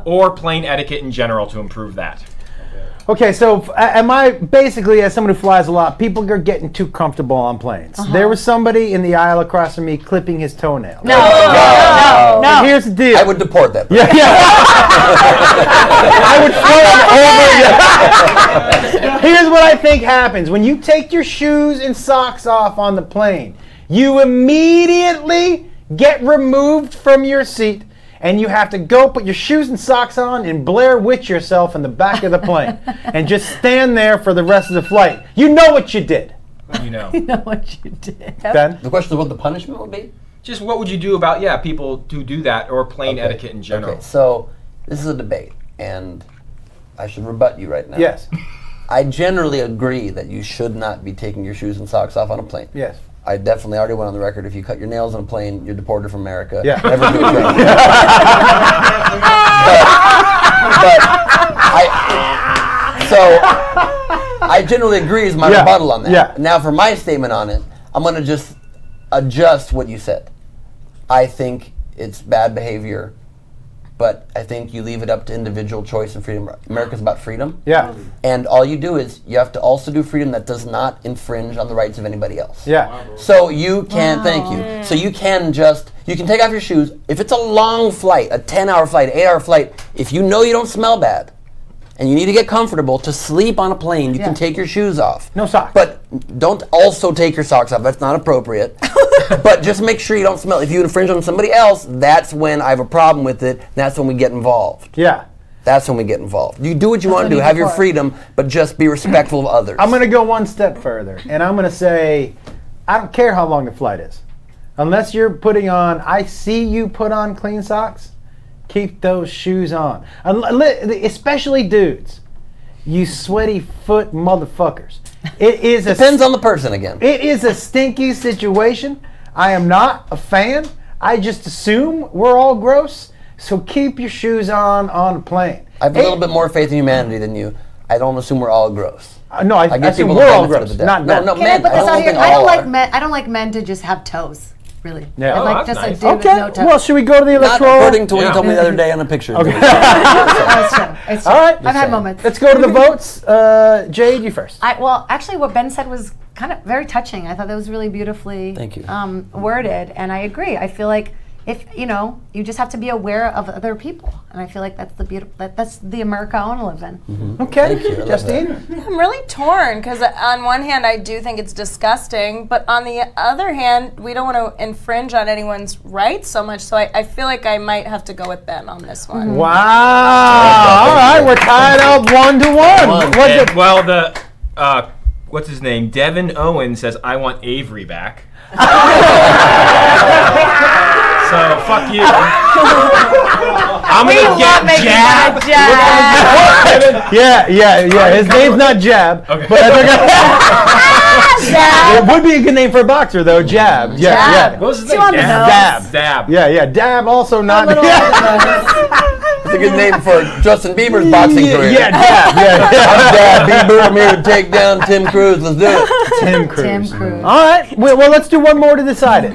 Or plane etiquette in general to improve that? Okay, so am I basically, as someone who flies a lot, people are getting too comfortable on planes. There was somebody in the aisle across from me clipping his toenail. No. Here's the deal. I would deport that. Yeah. I would throw it over. Here's what I think happens. When you take your shoes and socks off on the plane, you immediately get removed from your seat, and you have to go put your shoes and socks on and Blair Witch yourself in the back of the plane and just stand there for the rest of the flight. You know what you did. You know. You know what you did. Ben? The question is what the punishment would be? Just what would you do about, people who do that or plane etiquette in general? Okay, so this is a debate, and I should rebut you right now. Yes. I generally agree that you should not be taking your shoes and socks off on a plane. Yes. I definitely already went on the record. If you cut your nails on a plane, you're deported from America. Yeah. Never do it again. I generally agree is my rebuttal on that. Yeah. Now, for my statement on it, I'm going to just adjust what you said. I think it's bad behavior, but I think you leave it up to individual choice and freedom. America's about freedom. Yeah. And all you do is you have to also do freedom that does not infringe on the rights of anybody else. Yeah. So you can, thank you. So you can take off your shoes. If it's a long flight, a 10-hour flight, 8-hour flight, if you know you don't smell bad, and you need to get comfortable to sleep on a plane, you can take your shoes off. No socks. But don't also take your socks off. That's not appropriate. But just make sure you don't smell. If you infringe on somebody else, that's when I have a problem with it. That's when we get involved. Yeah. That's when we get involved. You do what you want to do. Have your freedom, but just be respectful of others. I'm going to go one step further, and I'm going to say, I don't care how long the flight is. Unless you're putting on, I see you put on clean socks, keep those shoes on. Especially dudes. You sweaty foot motherfuckers. It is Depends on the person again. It is a stinky situation. I am not a fan. I just assume we're all gross. So keep your shoes on a plane. I have a little bit more faith in humanity than you. I don't assume we're all gross. No, I give assume people we're the all benefit of gross. the Not doubt. men. Can I put this out here? think I don't all like are. men. I don't like men to just have toes. Really. Yeah. I Oh, like that's just a nice. dude with Okay. no toes. Well, should we go to the Not electoral? according to what you told me the other day on a picture. Okay. That's true. It's true. All right. I've had moments. Let's go to the votes. Jade, you first. Well, actually, what Ben said was kind of very touching. I thought that was really beautifully Thank you. Worded, and I agree. I feel like if you just have to be aware of other people, and I feel like that's that's the America I want to live in. Mm-hmm. Okay. Thank you. I love Justine? I'm really torn because on one hand I do think it's disgusting, but on the other hand we don't want to infringe on anyone's rights so much. So I feel like I might have to go with Ben on this one. Wow. All right. We're tied up 1-1. Well, the what's his name? Devin Owen says I want Avery back. So fuck you. I'm gonna get Jab. Yeah. His name's not Jab. Okay. But it would be a good name for a boxer, though. Jab. Yeah. What's his Two name? on the nose. Dab. Yeah. Dab also not. It's a good name for Justin Bieber's boxing career. Yeah, Dab. I'm Dad Bieber. I'm here to take down Tim Cruise. Let's do it. Tim Cruise. Tim Cruise. All right. Well, let's do one more to decide it.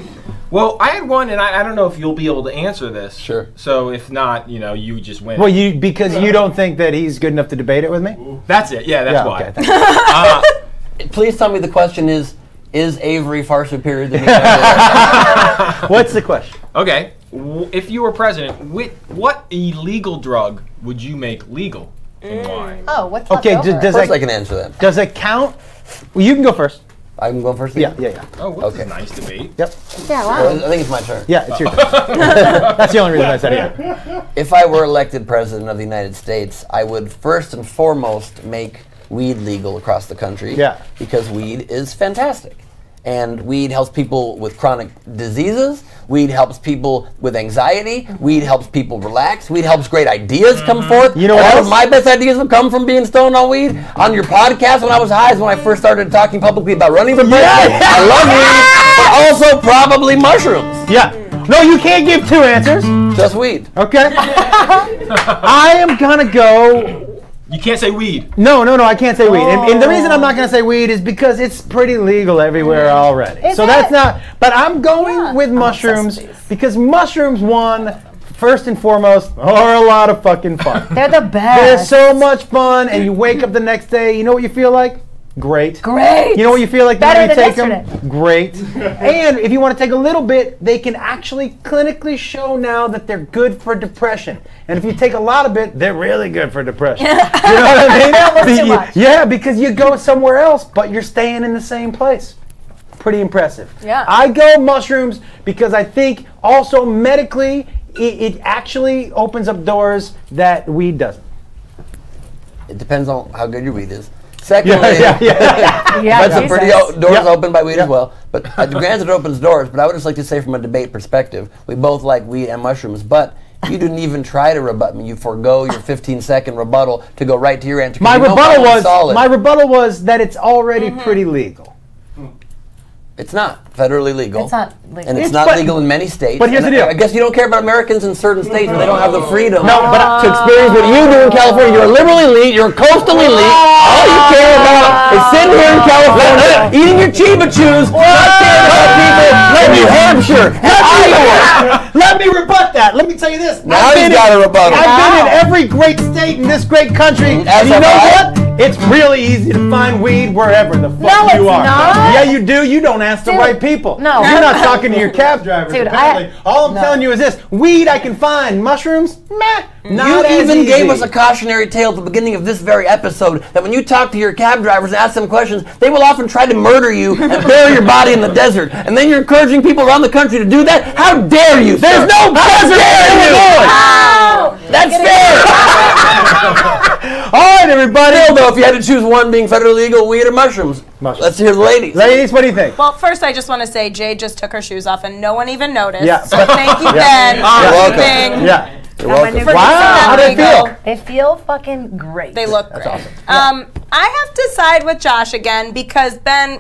Well, I had one, and I don't know if you'll be able to answer this. Sure. So if not, you just win. Well, because you don't think that he's good enough to debate it with me? That's it. Yeah, that's why. Okay, thanks. Please tell me the question is Avery far superior than me? What's the question? Okay. If you were president, what illegal drug would you make legal, and why? Oh, what's Okay, left over? does Of course I can answer that. Does it count? Well, you can go first. I can go first? Yeah. Oh, what's Okay. a nice debate. Yep. Yeah, Well, wow. I think it's my turn. Yeah, it's your turn. That's the only reason I said it. Yeah. If I were elected president of the United States, I would first and foremost make weed legal across the country. Yeah. Because weed is fantastic. And weed helps people with chronic diseases. Weed helps people with anxiety. Weed helps people relax. Weed helps great ideas come forth. You know what All else? of my best ideas have come from being stoned on weed. On your podcast when I was high is when I first started talking publicly about running for president. I love weed, but also probably mushrooms. Yeah. No, you can't give two answers. Just weed. Okay. I am gonna go. You can't say weed. No, I can't say weed. And the reason I'm not going to say weed is because it's pretty legal everywhere already. Is so it? that's not, but I'm going with mushrooms Sesame. because mushrooms, first and foremost, are a lot of fucking fun. They're the They're best. so much fun, and you wake up the next day, you know what you feel like? Great. Great. You know what you feel like Better when you than take them? yesterday. Great. And if you want to take a little bit, they can actually clinically show now that they're good for depression. And if you take a lot of it, they're really good for depression. You know what I mean? Not too much. Yeah, because you go somewhere else, but you're staying in the same place. Pretty impressive. Yeah. I go mushrooms because I think also medically it actually opens up doors that weed doesn't. It depends on how good your weed is. Secondly, Yeah, but some pretty Jesus. doors Yeah. open by weed Yeah. as well. But granted, it opens doors. But I would just like to say, from a debate perspective, we both like weed and mushrooms. But you didn't even try to rebut me. You forego your 15-second rebuttal to go right to your answer. 'cause My you know rebuttal mine was solid. my rebuttal was that it's already pretty legal. It's not federally legal. It's not legal. And it's not legal in many states. But here's the deal. I guess you don't care about Americans in certain states where they don't have the freedom but to experience what you do in California. You're a liberal elite. You're a coastal elite. All you care about is sitting here in California, eating your Chiba Chews, not caring about people in New Hampshire and Iowa. Let me rebut that. Let me tell you this. Now he's got a rebuttal. I've been in every great state in this great country. And you know what? It's really easy to find weed wherever the fuck you are. Not. Yeah, you do. You don't ask the right people. No. You're not talking to your cab drivers. Dude, apparently. All I'm telling you is this. Weed I can find. Mushrooms? Meh. You even gave us a cautionary tale at the beginning of this very episode that when you talk to your cab drivers and ask them questions, they will often try to murder you and bury your body in the desert. And then you're encouraging people around the country to do that? How dare you, sir? There's no desert in Illinois! That's fair! All right, everybody. Still, though, if you had to choose one being federally legal, weed or mushrooms? Let's hear the ladies. Ladies, what do you think? Well, first I just want to say Jade just took her shoes off and no one even noticed. Yeah. So thank you, Ben. You're welcome. Yeah. You're welcome. Wow, how do they feel? They feel fucking great. They look great. awesome. I have to side with Josh again because Ben,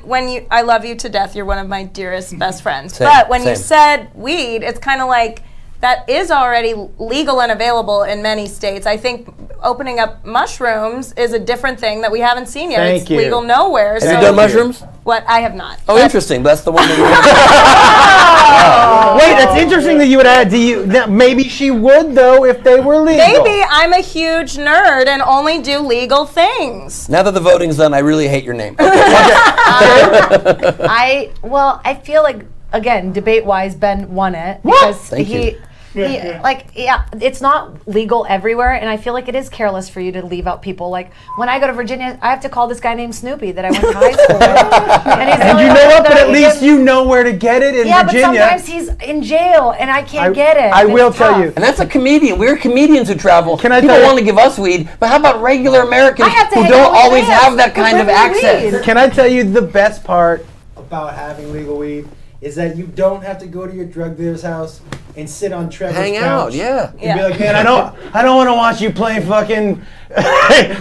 I love you to death. You're one of my dearest best friends. Same, but when same. you said weed, it's kind of like that is already legal and available in many states. I think opening up mushrooms is a different thing that we haven't seen yet. Thank it's you. legal nowhere. Have you done mushrooms? What? I have not. Oh, interesting. That's the one that Wait, that's interesting that you would add. Maybe she would though if they were legal. Maybe I'm a huge nerd and only do legal things. Now that the voting's done, I really hate your name. I feel like, again, debate-wise, Ben won it because Thank you. it's not legal everywhere, and I feel like it is careless for you to leave out people. Like when I go to Virginia, I have to call this guy named Snoopy that I went to high school with, And you know what? But at least you know where to get it in Virginia. Virginia. But sometimes he's in jail, and I can't get it. I and will it's tell tough. you. And that's a comedian. We're comedians who travel. Can I People tell you- want to give us weed, but how about regular Americans I have to who hang don't out with always fans have that who kind of bring me access? weed. Can I tell you the best part about having legal weed is that you don't have to go to your drug dealer's house and sit on Trevor's Hang couch out, yeah. and be like, man, I don't want to watch you play fucking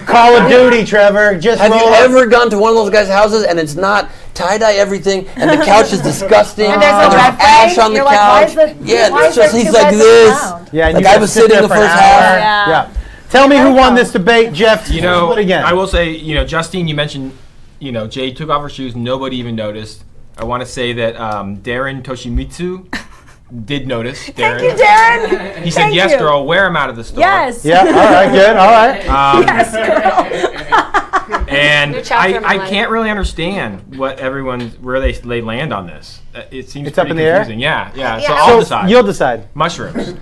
Call of Duty, Trevor. Just Have you roll up." ever gone to one of those guys' houses and it's not tie-dye everything and the couch is disgusting And there's a red ash flag? on the You're like, why couch? is the- Yeah, why it's is there just he's two like beds this. around? Yeah, and Like you I gotta was sit sitting there the for an first hour. half. Yeah. Tell me who won this debate, Jeff. You know, Split again. I will say, Justine, you mentioned, Jade took off her shoes. Nobody even noticed. I want to say that Darren Toshimitsu did notice. Darren. Thank you, Darren. He said, Thank yes, you. girl, wear him out of the store. Yes. Yeah. All right. Good. All right. Yes, girl. And New chapter in my I life. can't really understand where they land on this. It seems It's up pretty in the air? confusing. Yeah. So Yeah. I'll decide. You'll decide. Mushrooms.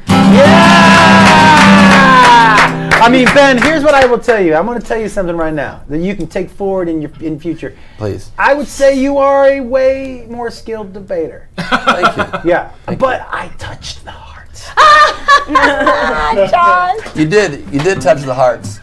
I mean, Ben, here's what I will tell you. I'm going to tell you something right now that you can take forward in future. Please. I would say you are a way more skilled debater. Thank you. Yeah. But I touched the hearts. Josh. You did touch the hearts.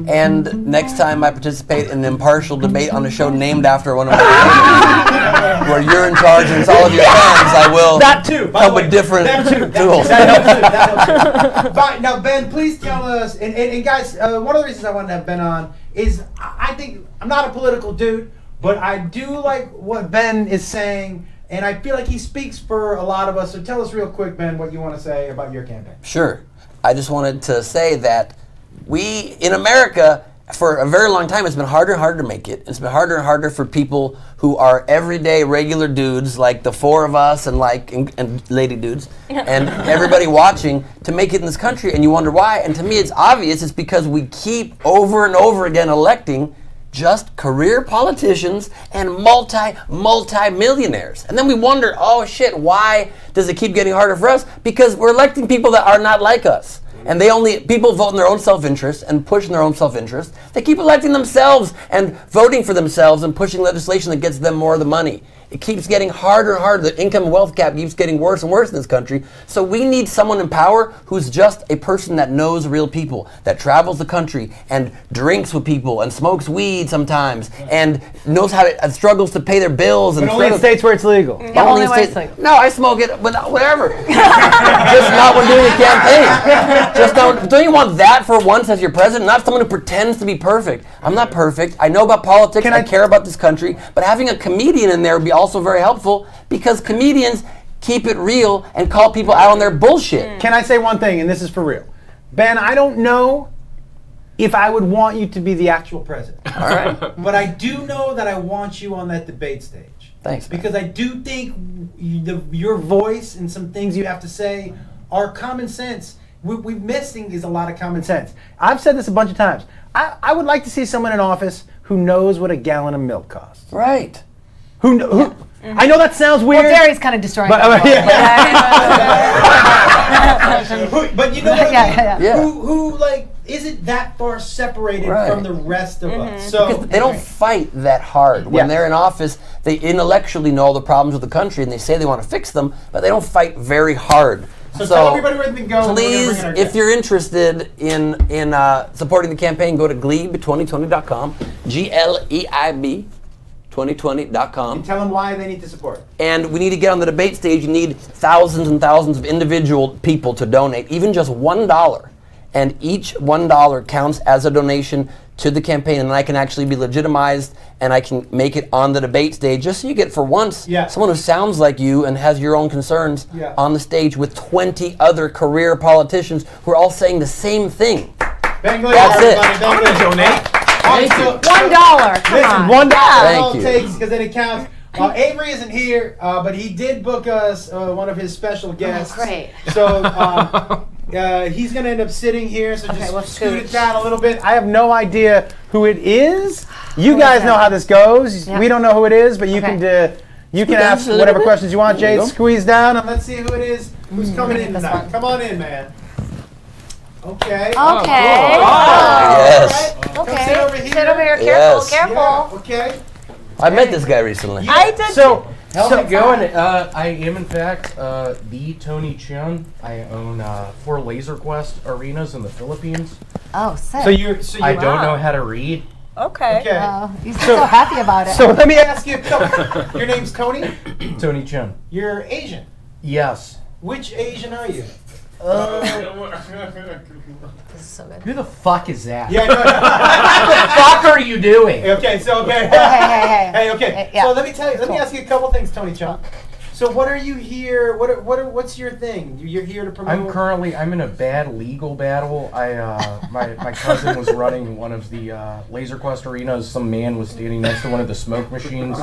And next time I participate in an impartial debate on a show named after one of my favorites, where you're in charge and it's all of your fans, I will That too. By come the way. with different tools. That helps too. That helps too. But now, Ben, please tell us. And guys, one of the reasons I wanted to have Ben on is I think I'm not a political dude, but I do like what Ben is saying. And I feel like he speaks for a lot of us. So tell us real quick, Ben, what you want to say about your campaign. Sure. I just wanted to say that we, in America, for a very long time, it's been harder and harder to make it. It's been harder and harder for people who are everyday regular dudes, like the four of us and lady dudes, and everybody watching, to make it in this country. And you wonder why. And to me, it's obvious. It's because we keep over and over again electing just career politicians and multi-millionaires. And then we wonder, oh shit, why does it keep getting harder for us? Because we're electing people that are not like us. And people vote in their own self-interest and push in their own self-interest. They keep electing themselves and voting for themselves and pushing legislation that gets them more of the money. It keeps getting harder and harder. The income and wealth gap keeps getting worse and worse in this country. So we need someone in power who's just a person that knows real people, that travels the country and drinks with people and smokes weed sometimes and knows how to struggles to pay their bills. And But only in states where it's legal. Yeah, only when it's legal. No, I smoke it, but whatever. Just not when doing a campaign. Don't you want that for once as your president? Not someone who pretends to be perfect. I'm not perfect. I know about politics. I care about this country. But having a comedian in there would be also very helpful because comedians keep it real and call people out on their bullshit. Can I say one thing, and this is for real? Ben, I don't know if I would want you to be the actual president. All right. But I do know that I want you on that debate stage. Thanks, man. Because I do think your voice and some things you have to say are common sense. We're missing is a lot of common sense. I've said this a bunch of times. I would like to see someone in office who knows what a gallon of milk costs. Right. Who I know that sounds weird. Well, Gary's kind of destroying But, it. but you know what I mean? Yeah. Who like isn't that far separated from the rest of us? So Because they don't fight that hard. When they're in office, they intellectually know all the problems with the country and they say they want to fix them, but they don't fight very hard. So tell everybody where they can go. Please, if you're interested in supporting the campaign, go to Gleib2020.com, Gleib 2020.com. And tell them why they need to support. And we need to get on the debate stage. You need thousands and thousands of individual people to donate, even just $1. And each $1 counts as a donation to the campaign, and then I can actually be legitimized and I can make it on the debate stage just so you get, for once, someone who sounds like you and has your own concerns on the stage with 20 other career politicians who are all saying the same thing. That's it. I'm going to donate. $1. Listen, $1. That's all Thank it you. takes because then it counts. Avery isn't here, but he did book us one of his special guests. Oh, great. So he's going to end up sitting here, so just we'll scoot it scoot. down a little bit. I have no idea who it is. You guys know how this goes. Yeah. We don't know who it is, but you can ask whatever questions you want. Jade, squeeze down, and let's see who it is. Who's coming in tonight? Come on in, man. Okay. Okay. Yes. Come sit over here. Sit over here. Careful. Yes. Careful. Yeah, okay. I met this guy recently. I did. How's it going? I am, in fact, the Tony Chun. I own 4 Laser Quest arenas in the Philippines. Oh, sick. So you I don't know how to read. Okay. okay. You seem so happy about it. So let me ask you a couple. Your name's Tony? Tony Chun. You're Asian. Yes. Which Asian are you? This is so good. Who the fuck is that? Yeah, no, What the fuck are you doing? Okay, so okay. Hey. Hey, okay. Yeah. So let me ask you a couple things, Tony Chun. So what are you here? What's your thing? You're here to promote. I'm in a bad legal battle. My cousin was running one of the Laser Quest arenas. Some man was standing next to one of the smoke machines.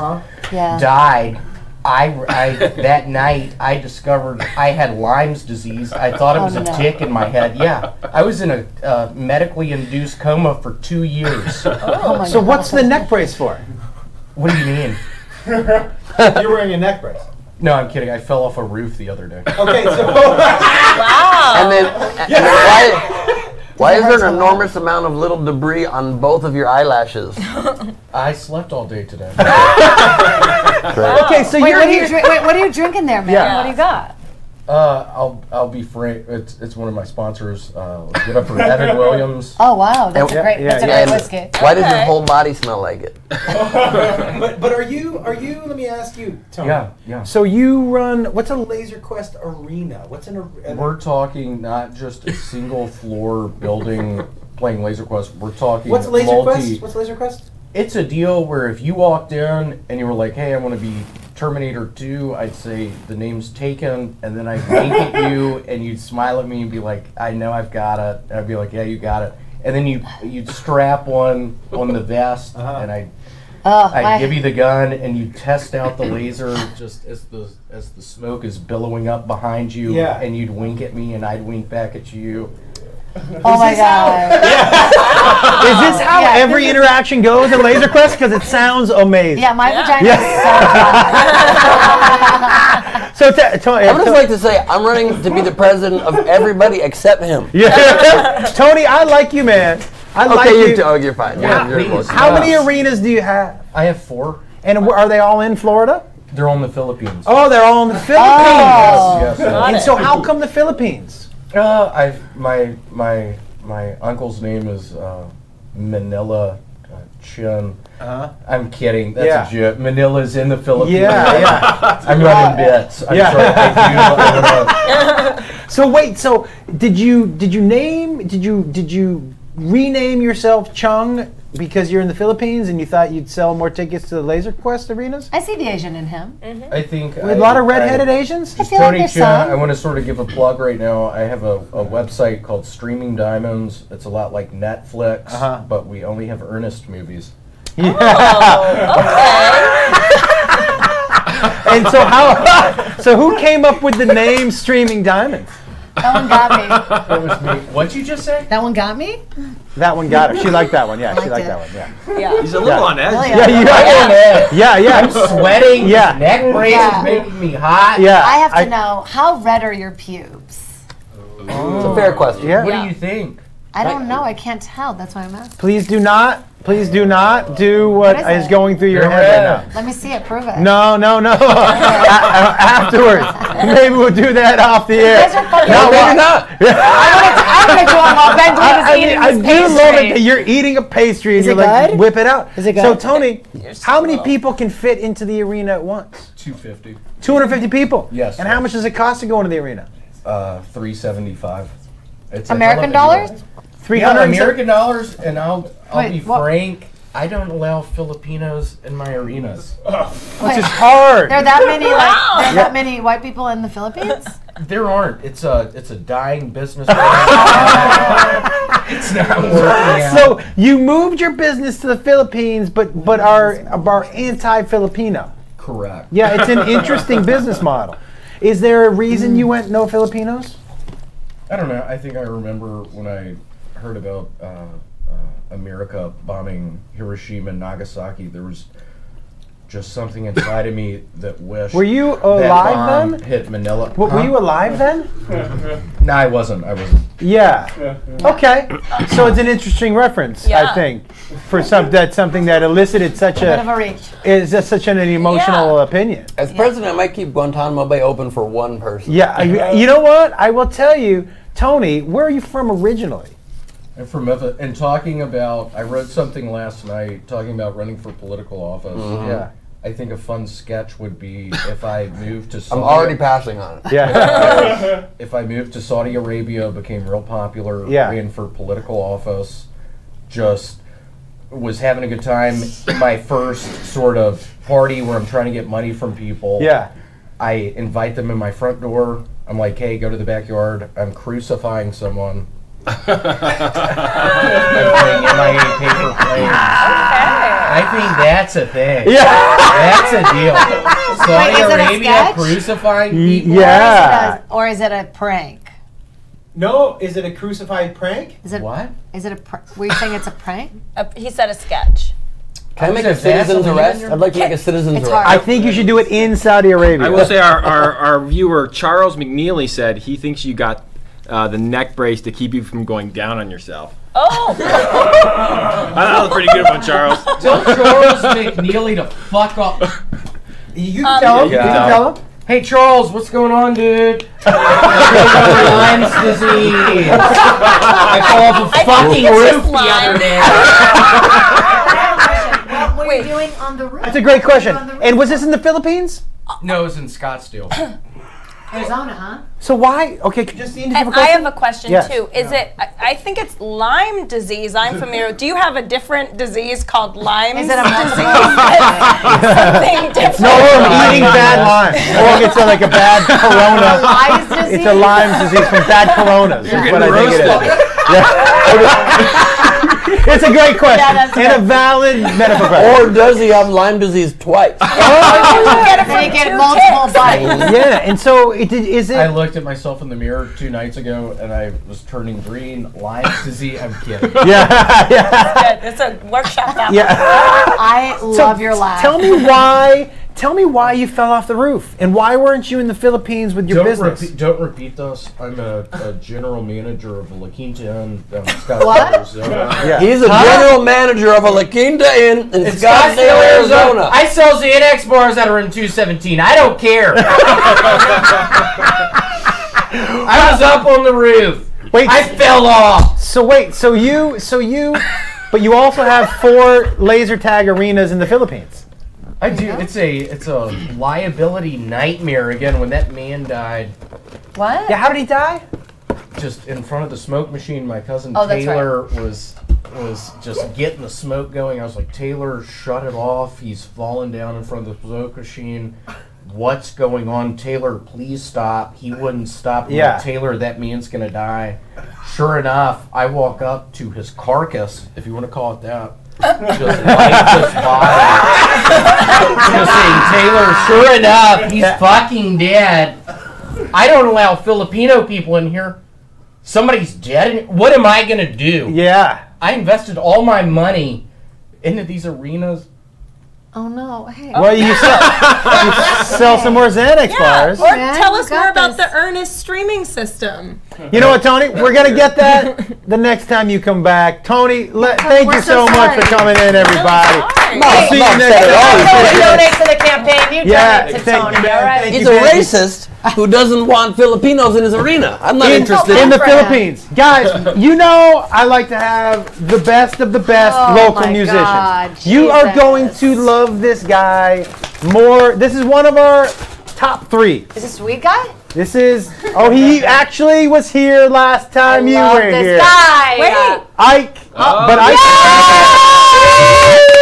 Yeah. Died. That night I discovered I had Lyme's disease. I thought it was a tick in my head. Yeah, I was in a medically induced coma for 2 years. So what's the neck brace for? What do you mean? You're wearing a neck brace. No, I'm kidding. I fell off a roof the other day. Okay, so Wow. And then why is there an enormous amount of little debris on both of your eyelashes? I slept all day today. okay, so Wait, you're what are you here. what are you drinking there, man? Yeah. What do you got? I'll be frank. It's one of my sponsors. Get up for Evan Williams. Oh wow, that's a great yeah, great whiskey. Why does your whole body smell like it? But are you? Let me ask you, Tony. Yeah. So you run. What's a Laser Quest arena? What's an? We're talking not just a single floor building playing Laser Quest. We're talking What's Laser Quest? What's Laser Quest? It's a deal where if you walked in and you were like, "Hey, I want to be Terminator 2," I'd say the name's taken, and then I'd wink at you, and you'd smile at me and be like, "I know I've got it." I'd be like, "Yeah, you got it." And then you'd strap one on the vest, and I'd give you the gun, and you test out the laser just as the smoke is billowing up behind you, and you'd wink at me, and I'd wink back at you. Oh my god. Is this how every interaction goes in Laser Quest? Because it sounds amazing. Yeah, my vagina is so dry. So Tony, I would just like to say I'm running to be the president of everybody except him. yeah. Tony, I like you, man. I like you. Oh, you're fine. How many arenas do you have? I have 4. And are they all in Florida? They're on the Philippines. Oh, they're all in the Philippines. Yes. And so how come the Philippines? My uncle's name is Manila Chun. I'm kidding. That's a joke. Manila's in the Philippines. Yeah. I'm running bits. I'm sorry. I do. So wait. So did you rename yourself Chung because you're in the Philippines and you thought you'd sell more tickets to the Laser Quest arenas? I see the Asian in him. I think With a lot of redheaded Asians? I feel like Tony there's Chan, some. I want to sort of give a plug right now. I have a website called Streaming Diamonds. It's a lot like Netflix, but we only have earnest movies. Yeah. Oh, okay. And so who came up with the name Streaming Diamonds? That one got me. That was me. What'd you just say? That one got me? That one got her. She liked that one. Yeah, she liked liked that one. Yeah. Yeah. He's a little on edge. Yeah, you yeah. I'm sweating. Yeah. Neck brace Yeah. is making me hot. Yeah. I have to know, how red are your pubes? It's a fair question. Yeah. What do you think? I don't know. I can't tell. That's why I'm asking. Please do not do what What is is it? going through your They're head right red. Let me see it. Prove it. now. No. Afterwards. Maybe we'll do that off the air. guys are fucking No, Maybe not. I'm going to do them while Ben Gleib is eating I this do love it pastry. that you're eating a pastry and Is you're it like, good? whip it out. Is it So, good? Tony, how many people can fit into the arena at once? 250. 250 people? Yes. And how much does it cost to go into the arena? $375. It's a American hell of a deal. dollars? 300 Yeah, American dollars, and I'll Wait, be what? frank. I don't allow Filipinos in my arenas. Which is hard. There are that many that many white people in the Philippines? There aren't. It's a dying business. It's not working out. So you moved your business to the Philippines, but are anti-Filipino. Correct. Yeah, it's an interesting business model. Is there a reason you went no Filipinos? I don't know. I think I remember when I heard about America bombing Hiroshima and Nagasaki, there was just something inside of me that wished. Were you that alive bomb then? hit Manila. Were you alive then? No, I wasn't. Yeah. Okay. So it's an interesting reference, I Yeah. think, for something that elicited such Bit of a reach. is just such an emotional opinion. As president, I might keep Guantanamo Bay open for one person. Yeah. You know what? I will tell you, Tony. Where are you from originally? And from Memphis, and talking about, I wrote something last night talking about running for political office. Yeah. I think a fun sketch would be if I moved to I'm Saudi. already passing on it. Yeah. If I moved to Saudi Arabia, became real popular, Yeah. ran for political office, just was having a good time. My first sort of party where I'm trying to get money from people. Yeah. I invite them in my front door. I'm like, hey, go to the backyard. I'm crucifying someone. I'm playing MIA paper planes. I think that's a thing. Yeah. That's a deal. Saudi Wait, is it a Arabia sketch? crucifying people. Yeah. Or is it a prank? No, is it a crucified prank? Is it What? Is it a were you saying it's a prank? He said a sketch. Can I make a Is that citizen's something arrest? in your- I'd like to make a citizen's It's arrest. hard. I think you should do it in Saudi Arabia. I will say our viewer Charles McNeely said he thinks you got the neck brace to keep you from going down on yourself. Oh. That was a pretty good one, Charles. Tell Charles McNeely to fuck up. You can tell him. Yeah. You can tell him. Hey Charles, what's going on, dude? Lyme's disease. I fell off a fucking it's roof just the other day. What were you doing on the roof? That's a great question. And was this in the Philippines? No, it was in Scottsdale. Arizona, huh? So why? Okay, Justine, did you have a And I question? have a question Yes. too. Is it? I think it's Lyme disease. I'm familiar. Do you have a different disease called Lyme Is it a disease? Something different. No, I'm eating bad Lyme. Or it's like a bad corona. Lyme's disease? It's a Lyme disease from bad coronas. Is what I think it is. It's a great question that's and a valid medical question. Or does he have Lyme disease twice? You get it Then you from get two multiple ticks. bites. Yeah, and so is I it? looked at myself in the mirror 2 nights ago and I was turning green. Lyme's disease. I'm kidding. Yeah, yeah, Good. It's a workshop that yeah. I love your laugh. Tell me why you fell off the roof, and why weren't you in the Philippines with your business? Don't repeat this. I'm a general manager of a La Quinta Inn down in Scottsdale, What? Arizona. Yeah. He's a general manager of a La Quinta Inn in Scottsdale, Arizona. I sell Xanax bars that are in 217. I don't care. I was up on the roof. Wait, I fell off. so you, but you also have 4 laser tag arenas in the Philippines. I do. It's a liability nightmare again. When that man died, What? Yeah, how did he die? just in front of the smoke machine, my cousin Oh, that's Taylor was was just getting the smoke going. I was like, Taylor, shut it off. He's falling down in front of the smoke machine. What's going on? Taylor, please stop. He wouldn't stop. Yeah. Like, Taylor, that man's going to die. Sure enough, I walk up to his carcass, if you want to call it that. Just lifeless body. Just saying, Taylor, sure enough, he's fucking dead. I don't allow Filipino people in here. Somebody's dead. What am I going to do? Yeah. I invested all my money into these arenas. Oh no! Hey. Well, you sell some more Xanax bars. Or Man, tell you us got more about this. the Earnest streaming system. You know what, Tony? We're going to get that the next time you come back. Tony, thank we're you so so much for sorry. coming in, everybody. Sorry. I'll see you Mom next said it all. time. You donate to the campaign. You Yeah, donate to thank Tony. you, man. All right. Thank He's you, a man. racist who doesn't want Filipinos in his arena. I'm not interested. In the for him. Philippines. Guys, you know I like to have the best of the best Oh local my musicians. God, You are Jesus. going to love this guy more. This is one of our top 3. Is this sweet guy? This is, he actually was here last time you Love were this here. guy. Wait. Ike, but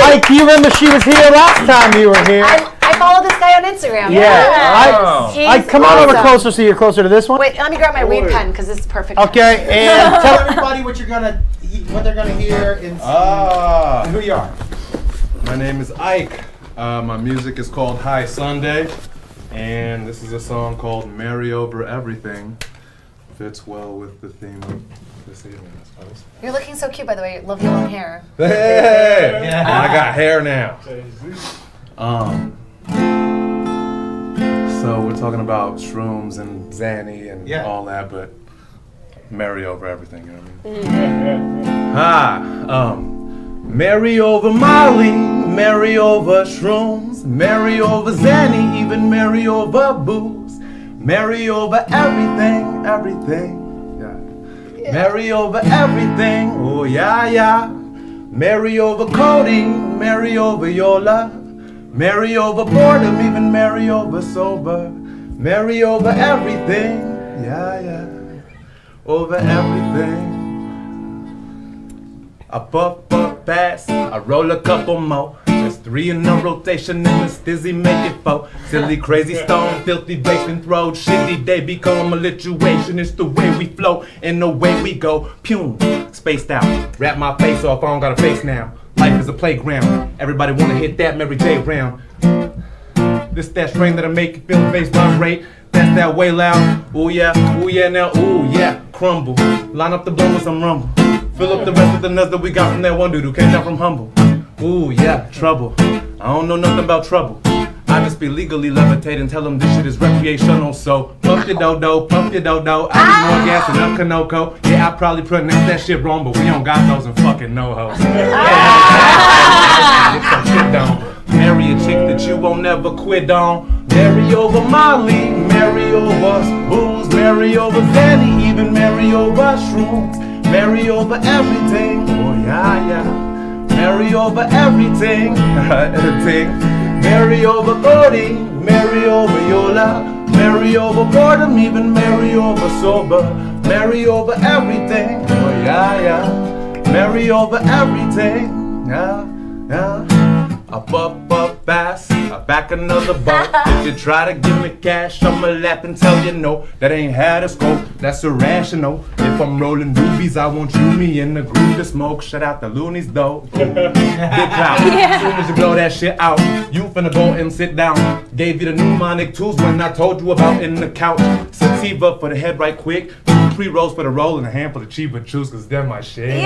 Ike, you remember she was here last time you were here? I follow this guy on Instagram. Yeah. He's Ike, come on over awesome. closer so you're closer to this one. Wait, let me grab my weed pen because this is perfect. Okay, and tell everybody what they're gonna hear and who you are. My name is Ike. My music is called High Sunday, and this is a song called Marry Over Everything. Fits well with the theme of this evening, I suppose. You're looking so cute, by the way. You love your long hair. Hey! I got hair now. So we're talking about shrooms and Zanny and all that, but marry over everything, you know what I mean? Marry over Molly, marry over shrooms, marry over Zanny, even marry over booze, marry over everything, everything. Yeah. Marry over everything, oh yeah, yeah. Marry over codeine, marry over your love. Marry over boredom, even marry over sober. Marry over everything, yeah, yeah. Over everything. I puff, pass, I roll a couple more. There's 3 in a rotation and this dizzy make it 4. Silly, crazy, stone, filthy, basement throw. Shitty day become a lituation. It's the way we flow and the way we go. Pum, spaced out. Wrap my face off, I don't got a face now. Life is a playground. Everybody wanna hit that Mary J round. This that strain that'll make you feel the bass vibrate. That's that way loud. Ooh yeah, now, ooh yeah. Crumble. Line up the blow with some rumble. Fill up the rest of the nuts that we got from that one dude who came down from humble. Ooh yeah, trouble. I don't know nothing about trouble. I just be legally levitating, tell them this shit is recreational. So pump your dodo, pump your dodo. I need more gas than a Kanoko. Yeah, I probably pronounced that shit wrong, but we don't got those in fucking no-hos. Get some shit down. Marry a chick that you won't never quit on. Marry over Molly, marry over booze, marry over Zanny, even marry over shrooms. Marry over everything, oh yeah, yeah. Marry over everything, everything. Marry over codeine, marry over your love. Marry over boredom, even marry over sober. Marry over everything, oh yeah, yeah. Marry over everything, yeah, yeah. Up, fast, I back another bump. If you try to give me cash, I'ma laugh and tell you no. That ain't how to scope, that's irrational. If I'm rolling doobies, I want you, me, in the groove to smoke. Shut out the loonies though. Good job. As soon as you blow that shit out, you finna go and sit down. Gave you the mnemonic tools when I told you about in the couch. Sativa for the head right quick. Pre-rolls for the roll and a handful of cheaper chews, cause they're my shit.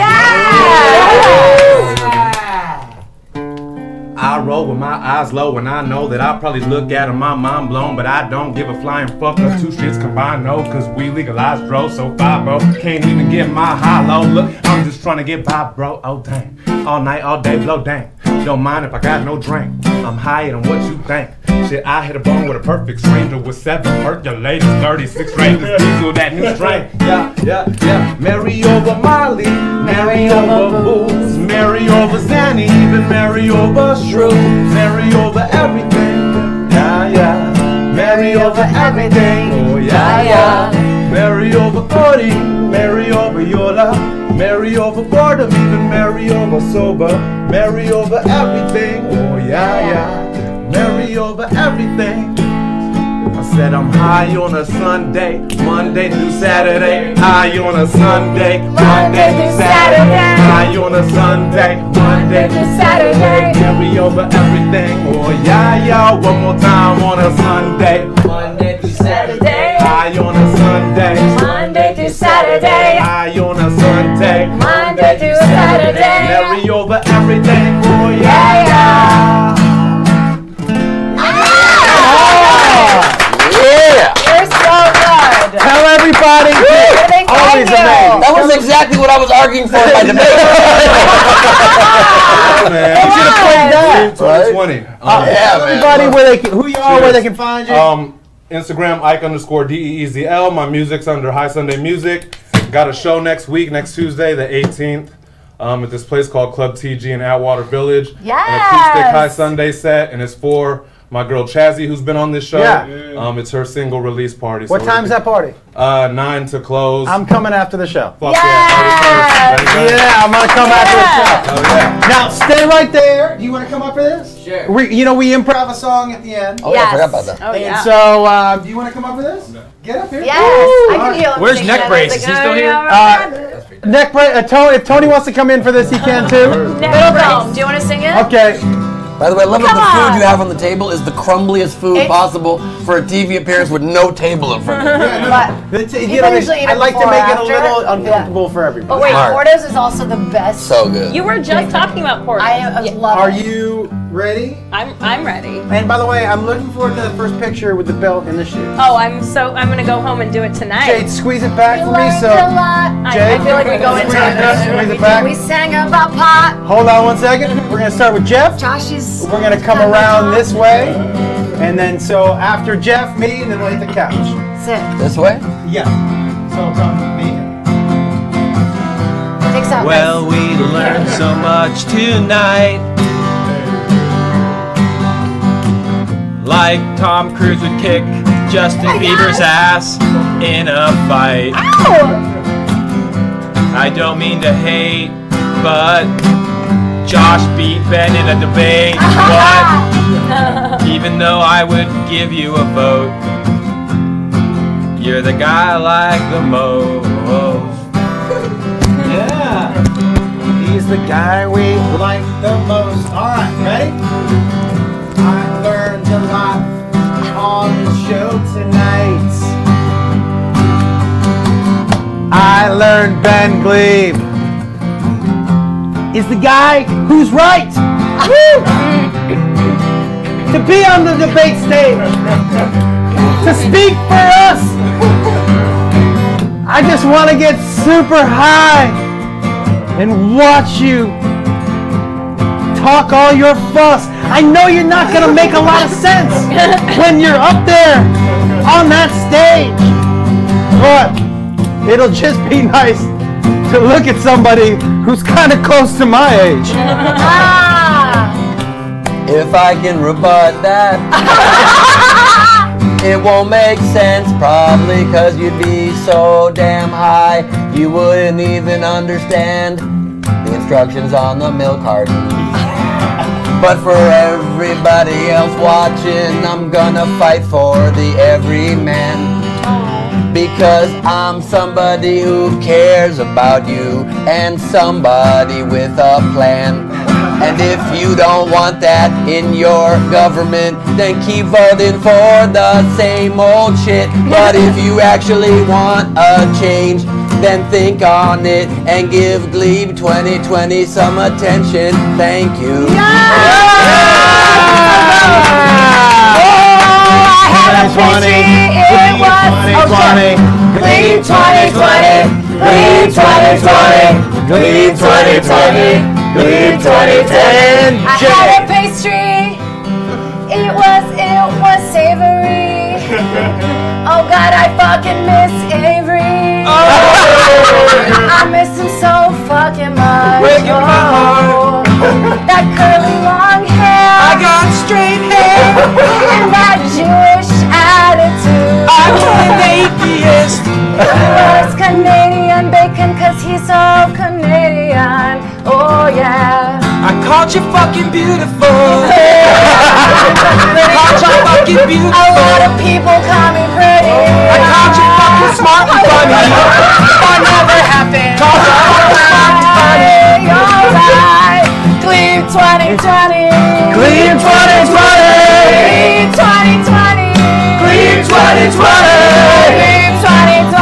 I roll with my eyes low and I know that I probably look at her, my mind blown, but I don't give a flying fuck. Us 2 shits combined, no, cause we legalized dro, so 5 bro. Can't even get my high low. Look, I'm just trying to get by, bro. Oh dang, all night, all day, blow dang. Don't mind if I got no drink. I'm higher than what you think. Shit, I hit a bone with a perfect stranger with 7 percolators, 36 strangers, diesel that new strain. Yeah, yeah, yeah. Marry over Molly, marry over booze, marry over Zanny, even marry over shrooms, marry over everything. Yeah, yeah. Marry over everything. Oh yeah, yeah. Marry over codeine, marry over your love. Merry over boredom, even merry over sober. Merry over everything, oh yeah, yeah. Merry over everything. I said I'm high on a Sunday, Monday through Saturday. High on a Sunday, Monday through Saturday. High on a Sunday, Monday through Saturday. Merry over everything, oh yeah, yeah. One more time on a Sunday, Monday through Saturday. high on a Sunday, Monday through Saturday. high on a Sunday, Monday through Saturday. merry over everything, oh yeah, yeah. Yeah! You're so good. Tell everybody. Where they find Always you? amazing. That was exactly what I was arguing for in my debate. Man. You should have played that. 2020. Yeah, man. Everybody, who you are, where they can find you. Instagram, Ike_DEEZL. My music's under High Sunday Music. Got a show next week, next Tuesday, the 18th, at this place called Club TG in Atwater Village. Yes. An acoustic High Sunday set, and it's for my girl Chazzy, who's been on this show. Yeah. It's her single release party. What so time's that party? 9 to close. I'm coming after the show. Fuck Yes. yeah. Yeah, I'm gonna come after the show. Oh, yeah. Now, stay right there. Do you want to come up for this? Sure. We improv a song at the end. Oh, yeah, I forgot about that. Oh, And yeah. so, do you want to come up for this? Get up here. Yes, I can heal. Where's neck brace? Is he still here? Neck break. If Tony wants to come in for this, he can too. Middle tone. Do you want to sing it? Okay. By the way, I love that Come the on. food you have on the table is the crumbliest food It's- possible for a TV appearance with no table in front of you. But You know, usually eat I it like to before make or it a after. little uncomfortable for everybody. But wait, Smart. Porto's is also the best. So good. You were just talking about pork. I love Are it. you ready? I'm ready. And by the way, I'm looking forward to the first picture with the belt and the shoes. Oh, I'm gonna go home and do it tonight. Jade, squeeze it back We for me. learned So, a lot. Jade, I feel like we go into squeeze it back, squeeze it back. We sang about pot. Hold on one second. We're gonna start with Jeff. Josh is. We're gonna come around this way, and then so after Jeff, me, and then we'll hit the couch. Sit. This way? Yeah. So come me. Takes out. Well, we learned so much tonight. Like Tom Cruise would kick Justin Bieber's ass in a fight. I don't mean to hate, but Josh beat Ben in a debate. But even though I would give you a vote, you're the guy I like the most. Yeah. He's the guy we like the most. All right, ready? I learned a lot on the show tonight. I learned Ben Gleib is the guy who's right. Woo! To be on the debate stage, to speak for us. I just want to get super high and watch you talk all your fuss. I know you're not going to make a lot of sense when you're up there on that stage, but it'll just be nice to look at somebody who's kind of close to my age. If I can rebut that, it won't make sense, probably cause you'd be so damn high you wouldn't even understand the instructions on the milk carton. But for everybody else watching, I'm gonna fight for the everyman. Because I'm somebody who cares about you and somebody with a plan. And if you don't want that in your government, then keep voting for the same old shit. But if you actually want a change, then think on it and give Gleib 2020 some attention. Thank you. Gleib 2020, Gleib 2020, Gleib 2020, Gleib 2010. I had a pastry. It was savory. Oh God, I fucking miss Avery. I miss him so fucking much. Breaking my heart. That curly long hair. I got straight hair. And that Jewish attitude. I'm an atheist. He was Canadian bacon cause he be so Canadian. Oh yeah. I called you fucking beautiful. I called you fucking beautiful. A lot of people call me pretty. I called you fucking smart and funny. That never happened. Called you fucking smart and funny. Alright. Gleib 2020. Gleib 2020. Gleib 2020. Gleib 2020. Gleib 2020.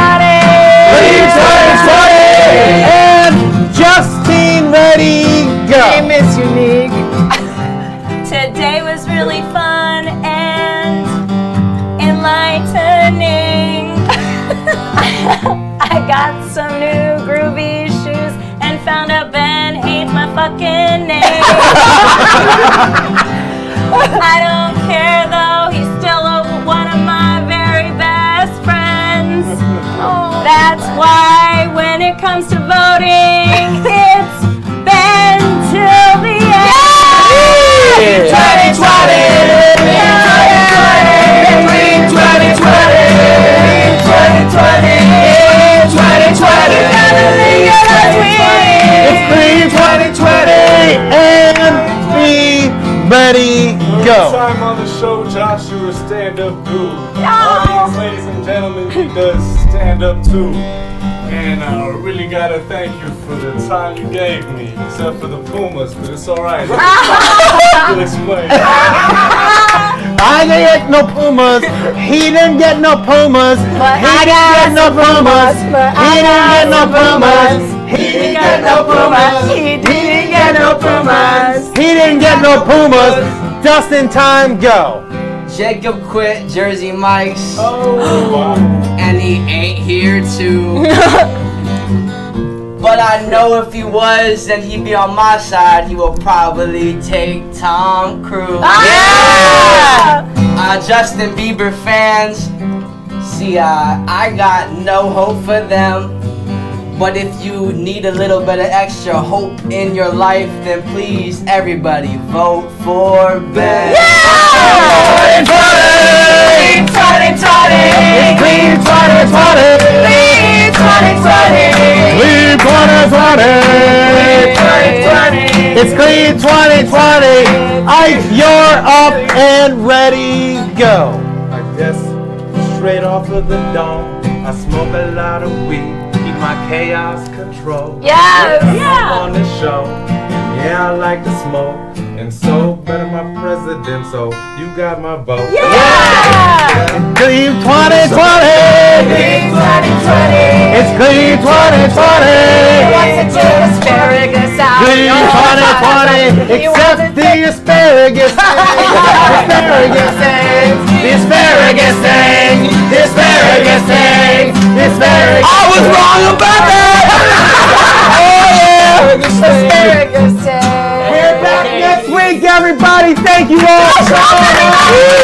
Gleib 2020. And Justine, ready, go. Name is unique. Today was really fun and enlightening. I got some new groovy shoes and found out Ben hates my fucking name. I don't care though, he's still one of my very best friends. That's why when it comes to voting, it's Ben till the end. 2020. 2020 and be ready, go. Time on the show, Joshua stand-up dude. All these ladies and gentlemen, he does stand-up too. And I really gotta thank you for the time you gave me, except for the Pumas, but it's alright. You'll explain. I didn't get no Pumas. He didn't get no Pumas. He didn't get no Pumas. He didn't get no Pumas. He didn't get no Pumas. He didn't get no Pumas. He didn't get no Pumas. Dustin, time, go. Jacob quit Jersey Mike's, Oh, wow. and he ain't here too. But I know if he was, then he'd be on my side. He will probably take Tom Cruise. Justin Bieber fans, see, I got no hope for them. But if you need a little bit of extra hope in your life, then please, everybody, vote for Ben. 2020. 2020. Gleib 2020. Gleib 2020. Gleib 2020. It's Gleib 2020. Ike, you're up and ready, go. I guess straight off of the dome, I smoke a lot of weed, keep my chaos control. Yes. I'm on the show, and yeah, I like to smoke, and so better my president, so you got my vote. Gleib 2020. Gleib 2020. It's Gleib 2020. Wants to take asparagus out. Gleib 2020. Except the asparagus thing. Asparagus thing. The asparagus thing. The asparagus thing. The asparagus. I was wrong about that. Oh yeah. Asparagus. We're back next week, everybody. Thank you all so much.